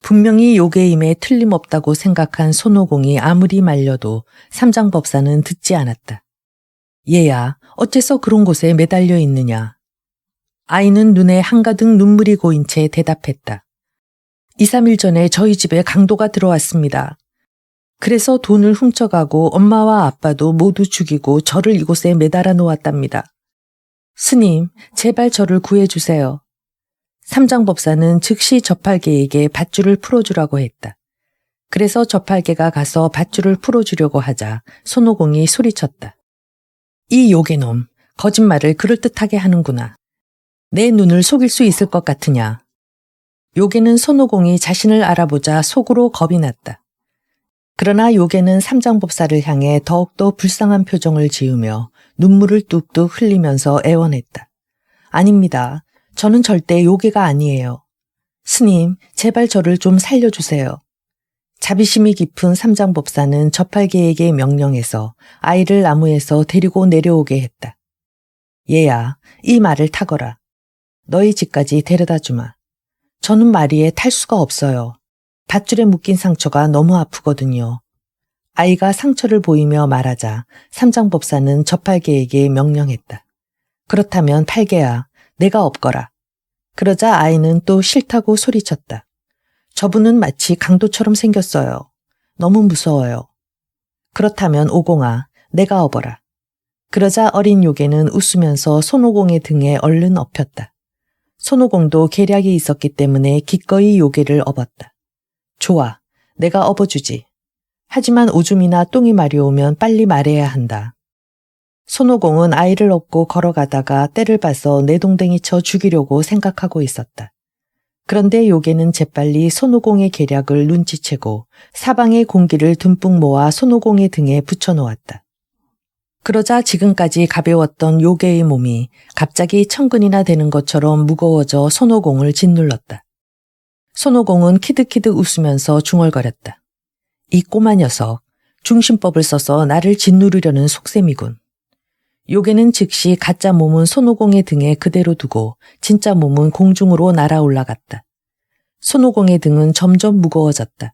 분명히 요괴임에 틀림없다고 생각한 손오공이 아무리 말려도 삼장법사는 듣지 않았다. 얘야, 어째서 그런 곳에 매달려 있느냐. 아이는 눈에 한가득 눈물이 고인 채 대답했다. 2, 3일 전에 저희 집에 강도가 들어왔습니다. 그래서 돈을 훔쳐가고 엄마와 아빠도 모두 죽이고 저를 이곳에 매달아 놓았답니다. 스님, 제발 저를 구해주세요. 삼장법사는 즉시 저팔계에게 밧줄을 풀어주라고 했다. 그래서 저팔계가 가서 밧줄을 풀어주려고 하자 손오공이 소리쳤다. 이 요괴놈, 거짓말을 그럴듯하게 하는구나. 내 눈을 속일 수 있을 것 같으냐. 요괴는 손오공이 자신을 알아보자 속으로 겁이 났다. 그러나 요괴는 삼장법사를 향해 더욱더 불쌍한 표정을 지으며 눈물을 뚝뚝 흘리면서 애원했다. 아닙니다. 저는 절대 요괴가 아니에요. 스님, 제발 저를 좀 살려주세요. 자비심이 깊은 삼장법사는 저팔계에게 명령해서 아이를 나무에서 데리고 내려오게 했다. 얘야, 이 말을 타거라. 너희 집까지 데려다 주마. 저는 말이에 탈 수가 없어요. 밧줄에 묶인 상처가 너무 아프거든요. 아이가 상처를 보이며 말하자 삼장법사는 저팔계에게 명령했다. 그렇다면 팔계야, 내가 업거라. 그러자 아이는 또 싫다고 소리쳤다. 저분은 마치 강도처럼 생겼어요. 너무 무서워요. 그렇다면 오공아, 내가 업어라. 그러자 어린 요괴는 웃으면서 손오공의 등에 얼른 엎였다. 손오공도 계략이 있었기 때문에 기꺼이 요괴를 업었다. 좋아, 내가 업어주지. 하지만 오줌이나 똥이 마려우면 빨리 말해야 한다. 손오공은 아이를 업고 걸어가다가 때를 봐서 내동댕이 쳐 죽이려고 생각하고 있었다. 그런데 요괴는 재빨리 손오공의 계략을 눈치채고 사방의 공기를 듬뿍 모아 손오공의 등에 붙여놓았다. 그러자 지금까지 가벼웠던 요괴의 몸이 갑자기 천근이나 되는 것처럼 무거워져 손오공을 짓눌렀다. 손오공은 키득키득 웃으면서 중얼거렸다. 이 꼬마 녀석, 중심법을 써서 나를 짓누르려는 속셈이군. 요괴는 즉시 가짜 몸은 손오공의 등에 그대로 두고 진짜 몸은 공중으로 날아 올라갔다. 손오공의 등은 점점 무거워졌다.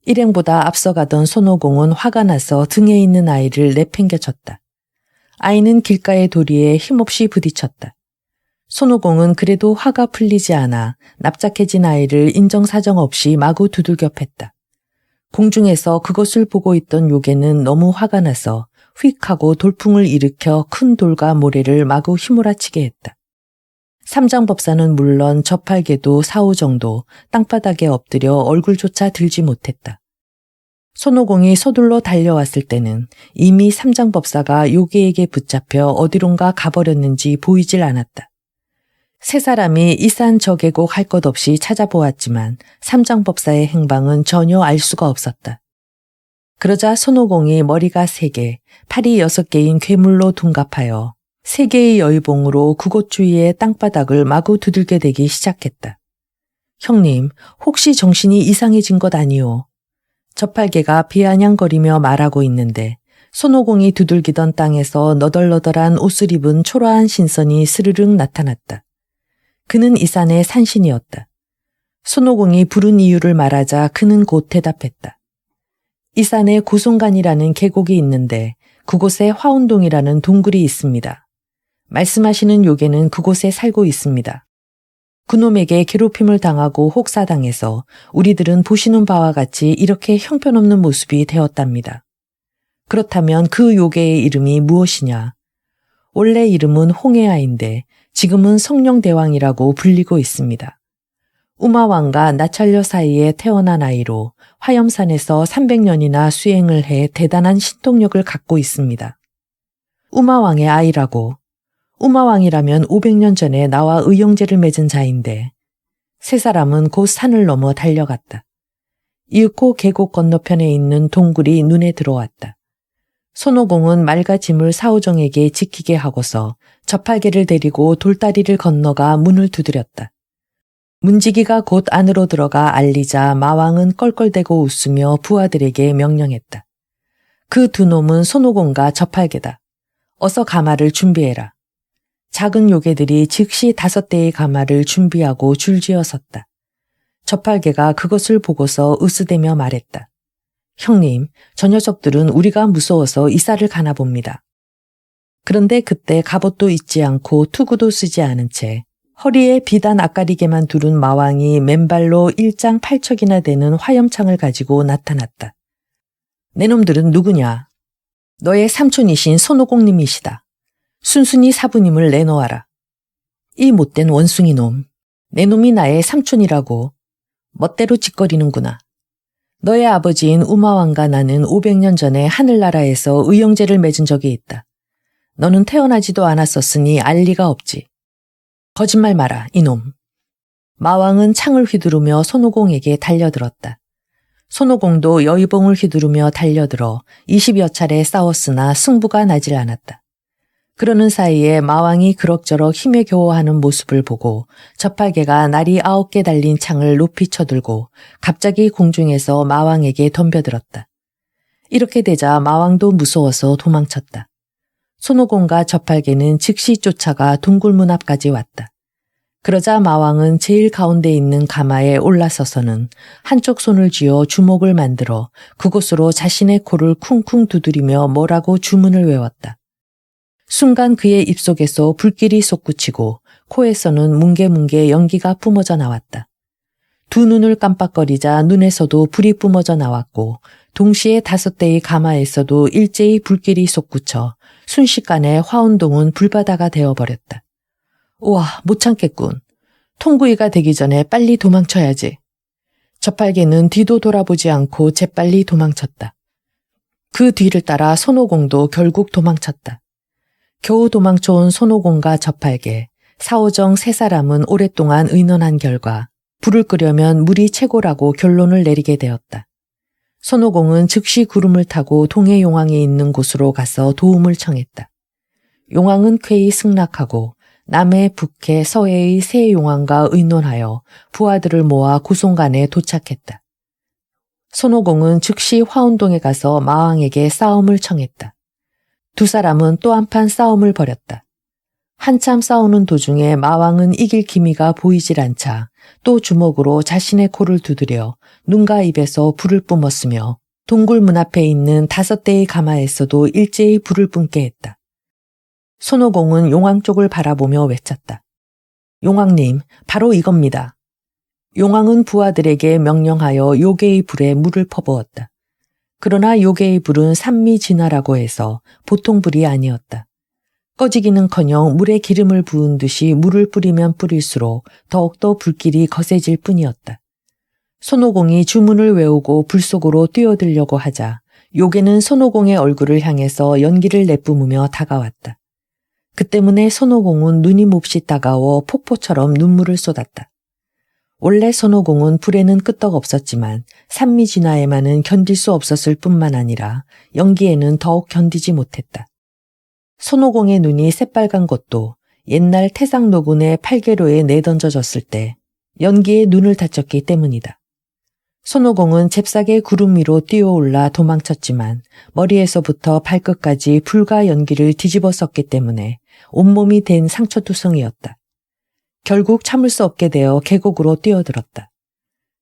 일행보다 앞서가던 손오공은 화가 나서 등에 있는 아이를 내팽개쳤다. 아이는 길가의 도리에 힘없이 부딪혔다. 손오공은 그래도 화가 풀리지 않아 납작해진 아이를 인정사정 없이 마구 두들겨 팼다. 공중에서 그것을 보고 있던 요괴는 너무 화가 나서 휙 하고 돌풍을 일으켜 큰 돌과 모래를 마구 휘몰아치게 했다. 삼장법사는 물론 저팔계도 사후 정도 땅바닥에 엎드려 얼굴조차 들지 못했다. 손오공이 서둘러 달려왔을 때는 이미 삼장법사가 요괴에게 붙잡혀 어디론가 가버렸는지 보이질 않았다. 세 사람이 이산저계곡 할 것 없이 찾아보았지만 삼장법사의 행방은 전혀 알 수가 없었다. 그러자 손오공이 머리가 3개, 팔이 6개인 괴물로 둔갑하여 3개의 여의봉으로 그곳 주위의 땅바닥을 마구 두들겨 대기 시작했다. 형님, 혹시 정신이 이상해진 것 아니오? 저팔계가 비아냥거리며 말하고 있는데 손오공이 두들기던 땅에서 너덜너덜한 옷을 입은 초라한 신선이 스르륵 나타났다. 그는 이 산의 산신이었다. 손오공이 부른 이유를 말하자 그는 곧 대답했다. 이 산에 고송간이라는 계곡이 있는데 그곳에 화운동이라는 동굴이 있습니다. 말씀하시는 요괴는 그곳에 살고 있습니다. 그놈에게 괴롭힘을 당하고 혹사당해서 우리들은 보시는 바와 같이 이렇게 형편없는 모습이 되었답니다. 그렇다면 그 요괴의 이름이 무엇이냐? 원래 이름은 홍해아인데 지금은 성령대왕이라고 불리고 있습니다. 우마왕과 나찰녀 사이에 태어난 아이로 화염산에서 300년이나 수행을 해 대단한 신통력을 갖고 있습니다. 우마왕의 아이라고. 우마왕이라면 500년 전에 나와 의형제를 맺은 자인데 세 사람은 곧 산을 넘어 달려갔다. 이윽고 계곡 건너편에 있는 동굴이 눈에 들어왔다. 손오공은 말과 짐을 사오정에게 지키게 하고서 저팔계를 데리고 돌다리를 건너가 문을 두드렸다. 문지기가 곧 안으로 들어가 알리자 마왕은 껄껄대고 웃으며 부하들에게 명령했다. 그 두 놈은 손오공과 저팔계다. 어서 가마를 준비해라. 작은 요괴들이 즉시 5대의 가마를 준비하고 줄지어 섰다. 저팔계가 그것을 보고서 으스대며 말했다. 형님, 저 녀석들은 우리가 무서워서 이사를 가나 봅니다. 그런데 그때 갑옷도 입지 않고 투구도 쓰지 않은 채 허리에 비단 앞가리개만 두른 마왕이 맨발로 1장 8척이나 되는 화염창을 가지고 나타났다. 내 놈들은 누구냐? 너의 삼촌이신 손오공님이시다. 순순히 사부님을 내놓아라. 이 못된 원숭이 놈. 내 놈이 나의 삼촌이라고. 멋대로 짓거리는구나. 너의 아버지인 우마왕과 나는 500년 전에 하늘나라에서 의형제를 맺은 적이 있다. 너는 태어나지도 않았었으니 알 리가 없지. 거짓말 마라, 이놈. 마왕은 창을 휘두르며 손오공에게 달려들었다. 손오공도 여의봉을 휘두르며 달려들어 20여 차례 싸웠으나 승부가 나질 않았다. 그러는 사이에 마왕이 그럭저럭 힘에 겨워하는 모습을 보고 저팔계가 날이 9개 달린 창을 높이 쳐들고 갑자기 공중에서 마왕에게 덤벼들었다. 이렇게 되자 마왕도 무서워서 도망쳤다. 손오공과 저팔계는 즉시 쫓아가 동굴문 앞까지 왔다. 그러자 마왕은 제일 가운데 있는 가마에 올라서서는 한쪽 손을 쥐어 주먹을 만들어 그곳으로 자신의 코를 쿵쿵 두드리며 뭐라고 주문을 외웠다. 순간 그의 입속에서 불길이 솟구치고 코에서는 뭉게뭉게 연기가 뿜어져 나왔다. 두 눈을 깜빡거리자 눈에서도 불이 뿜어져 나왔고 동시에 5대의 가마에서도 일제히 불길이 솟구쳐 순식간에 화운동은 불바다가 되어버렸다. 우와, 못 참겠군. 통구이가 되기 전에 빨리 도망쳐야지. 저팔계는 뒤도 돌아보지 않고 재빨리 도망쳤다. 그 뒤를 따라 손오공도 결국 도망쳤다. 겨우 도망쳐온 손오공과 저팔계, 사오정 세 사람은 오랫동안 의논한 결과 불을 끄려면 물이 최고라고 결론을 내리게 되었다. 손오공은 즉시 구름을 타고 동해 용왕이 있는 곳으로 가서 도움을 청했다. 용왕은 쾌히 승낙하고 남해, 북해, 서해의 세 용왕과 의논하여 부하들을 모아 고송간에 도착했다. 손오공은 즉시 화운동에 가서 마왕에게 싸움을 청했다. 두 사람은 또 한판 싸움을 벌였다. 한참 싸우는 도중에 마왕은 이길 기미가 보이질 않자 또 주먹으로 자신의 코를 두드려 눈과 입에서 불을 뿜었으며 동굴 문 앞에 있는 5대의 가마에서도 일제히 불을 뿜게 했다. 손오공은 용왕 쪽을 바라보며 외쳤다. 용왕님, 바로 이겁니다. 용왕은 부하들에게 명령하여 요괴의 불에 물을 퍼부었다. 그러나 요괴의 불은 산미진화라고 해서 보통 불이 아니었다. 꺼지기는커녕 물에 기름을 부은 듯이 물을 뿌리면 뿌릴수록 더욱더 불길이 거세질 뿐이었다. 손오공이 주문을 외우고 불 속으로 뛰어들려고 하자 요괴는 손오공의 얼굴을 향해서 연기를 내뿜으며 다가왔다. 그 때문에 손오공은 눈이 몹시 따가워 폭포처럼 눈물을 쏟았다. 원래 손오공은 불에는 끄떡 없었지만 산미진화에만은 견딜 수 없었을 뿐만 아니라 연기에는 더욱 견디지 못했다. 손오공의 눈이 새빨간 것도 옛날 태상노군의 팔계로에 내던져졌을 때 연기에 눈을 다쳤기 때문이다. 손오공은 잽싸게 구름 위로 뛰어올라 도망쳤지만 머리에서부터 발끝까지 불과 연기를 뒤집어 썼기 때문에 온몸이 된 상처투성이었다. 결국 참을 수 없게 되어 계곡으로 뛰어들었다.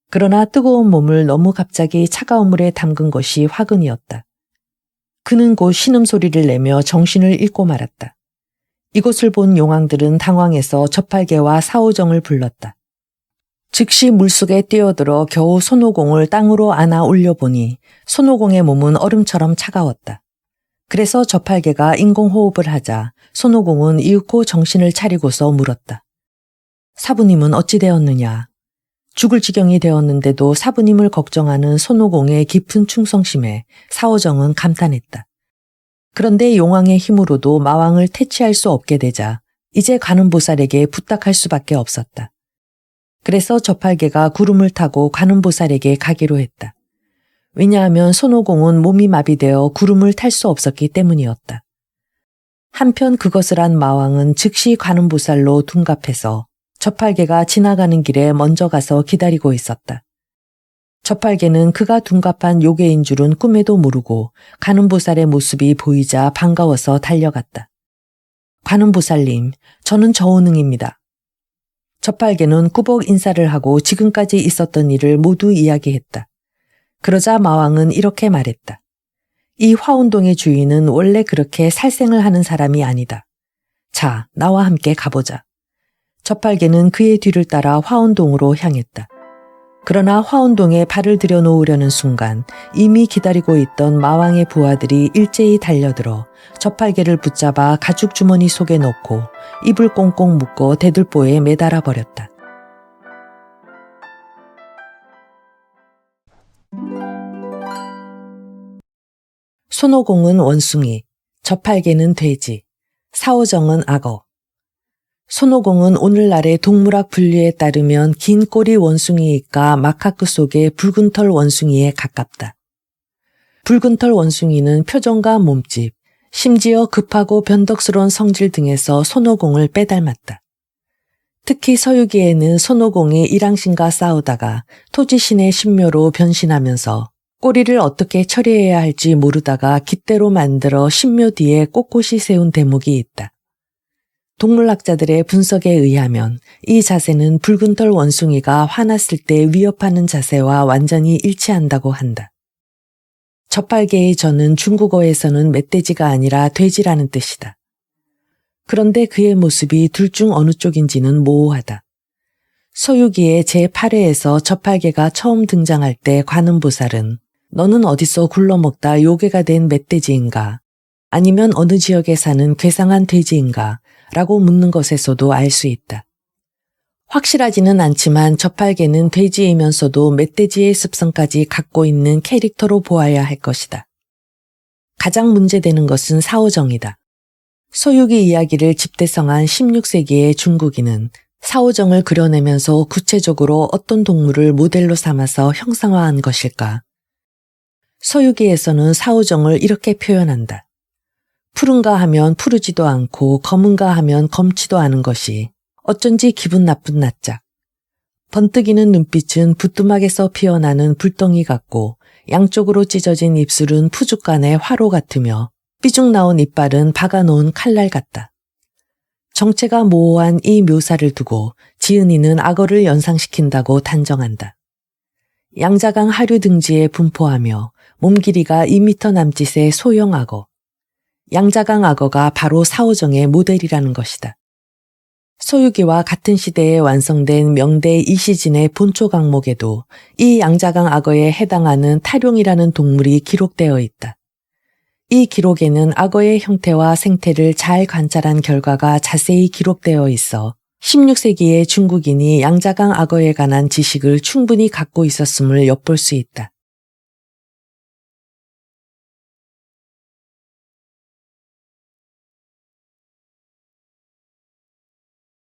그러나 뜨거운 몸을 너무 갑자기 차가운 물에 담근 것이 화근이었다. 그는 곧 신음소리를 내며 정신을 잃고 말았다. 이것을 본 용왕들은 당황해서 저팔계와 사오정을 불렀다. 즉시 물속에 뛰어들어 겨우 손오공을 땅으로 안아 올려보니 손오공의 몸은 얼음처럼 차가웠다. 그래서 저팔계가 인공호흡을 하자 손오공은 이윽고 정신을 차리고서 물었다. 사부님은 어찌 되었느냐? 죽을 지경이 되었는데도 사부님을 걱정하는 손오공의 깊은 충성심에 사오정은 감탄했다. 그런데 용왕의 힘으로도 마왕을 퇴치할 수 없게 되자 이제 관음보살에게 부탁할 수밖에 없었다. 그래서 저팔계가 구름을 타고 관음보살에게 가기로 했다. 왜냐하면 손오공은 몸이 마비되어 구름을 탈 수 없었기 때문이었다. 한편 그것을 한 마왕은 즉시 관음보살로 둔갑해서 저팔계가 지나가는 길에 먼저 가서 기다리고 있었다. 저팔계는 그가 둔갑한 요괴인 줄은 꿈에도 모르고 관음보살의 모습이 보이자 반가워서 달려갔다. 관음보살님, 저는 저우능입니다. 저팔계는 꾸벅 인사를 하고 지금까지 있었던 일을 모두 이야기했다. 그러자 마왕은 이렇게 말했다. 이 화운동의 주인은 원래 그렇게 살생을 하는 사람이 아니다. 자, 나와 함께 가보자. 저팔계는 그의 뒤를 따라 화운동으로 향했다. 그러나 화운동에 발을 들여놓으려는 순간 이미 기다리고 있던 마왕의 부하들이 일제히 달려들어 저팔계를 붙잡아 가죽 주머니 속에 넣고 입을 꽁꽁 묶어 대들보에 매달아 버렸다. 손오공은 원숭이, 저팔계는 돼지, 사오정은 악어. 손오공은 오늘날의 동물학 분류에 따르면 긴 꼬리 원숭이이까 마카크 속의 붉은 털 원숭이에 가깝다. 붉은 털 원숭이는 표정과 몸집, 심지어 급하고 변덕스러운 성질 등에서 손오공을 빼닮았다. 특히 서유기에는 손오공이 일왕신과 싸우다가 토지신의 신묘로 변신하면서 꼬리를 어떻게 처리해야 할지 모르다가 깃대로 만들어 신묘 뒤에 꼿꼿이 세운 대목이 있다. 동물학자들의 분석에 의하면 이 자세는 붉은 털 원숭이가 화났을 때 위협하는 자세와 완전히 일치한다고 한다. 저팔계의 저는 중국어에서는 멧돼지가 아니라 돼지라는 뜻이다. 그런데 그의 모습이 둘 중 어느 쪽인지는 모호하다. 서유기의 제8회에서 저팔계가 처음 등장할 때 관음보살은 너는 어디서 굴러먹다 요괴가 된 멧돼지인가? 아니면 어느 지역에 사는 괴상한 돼지인가? 라고 묻는 것에서도 알 수 있다. 확실하지는 않지만 저팔계는 돼지이면서도 멧돼지의 습성까지 갖고 있는 캐릭터로 보아야 할 것이다. 가장 문제되는 것은 사오정이다. 서유기 이야기를 집대성한 16세기의 중국인은 사오정을 그려내면서 구체적으로 어떤 동물을 모델로 삼아서 형상화한 것일까? 서유기에서는 사오정을 이렇게 표현한다. 푸른가 하면 푸르지도 않고 검은가 하면 검지도 않은 것이 어쩐지 기분 나쁜 낯짝. 번뜩이는 눈빛은 부뚜막에서 피어나는 불덩이 같고 양쪽으로 찢어진 입술은 푸죽간의 화로 같으며 삐죽 나온 이빨은 박아놓은 칼날 같다. 정체가 모호한 이 묘사를 두고 지은이는 악어를 연상시킨다고 단정한다. 양자강 하류 등지에 분포하며 몸 길이가 2m 남짓의 소형 악어. 양자강 악어가 바로 사오정의 모델이라는 것이다. 서유기와 같은 시대에 완성된 명대 이시진의 본초 강목에도 이 양자강 악어에 해당하는 타룡이라는 동물이 기록되어 있다. 이 기록에는 악어의 형태와 생태를 잘 관찰한 결과가 자세히 기록되어 있어 16세기의 중국인이 양자강 악어에 관한 지식을 충분히 갖고 있었음을 엿볼 수 있다.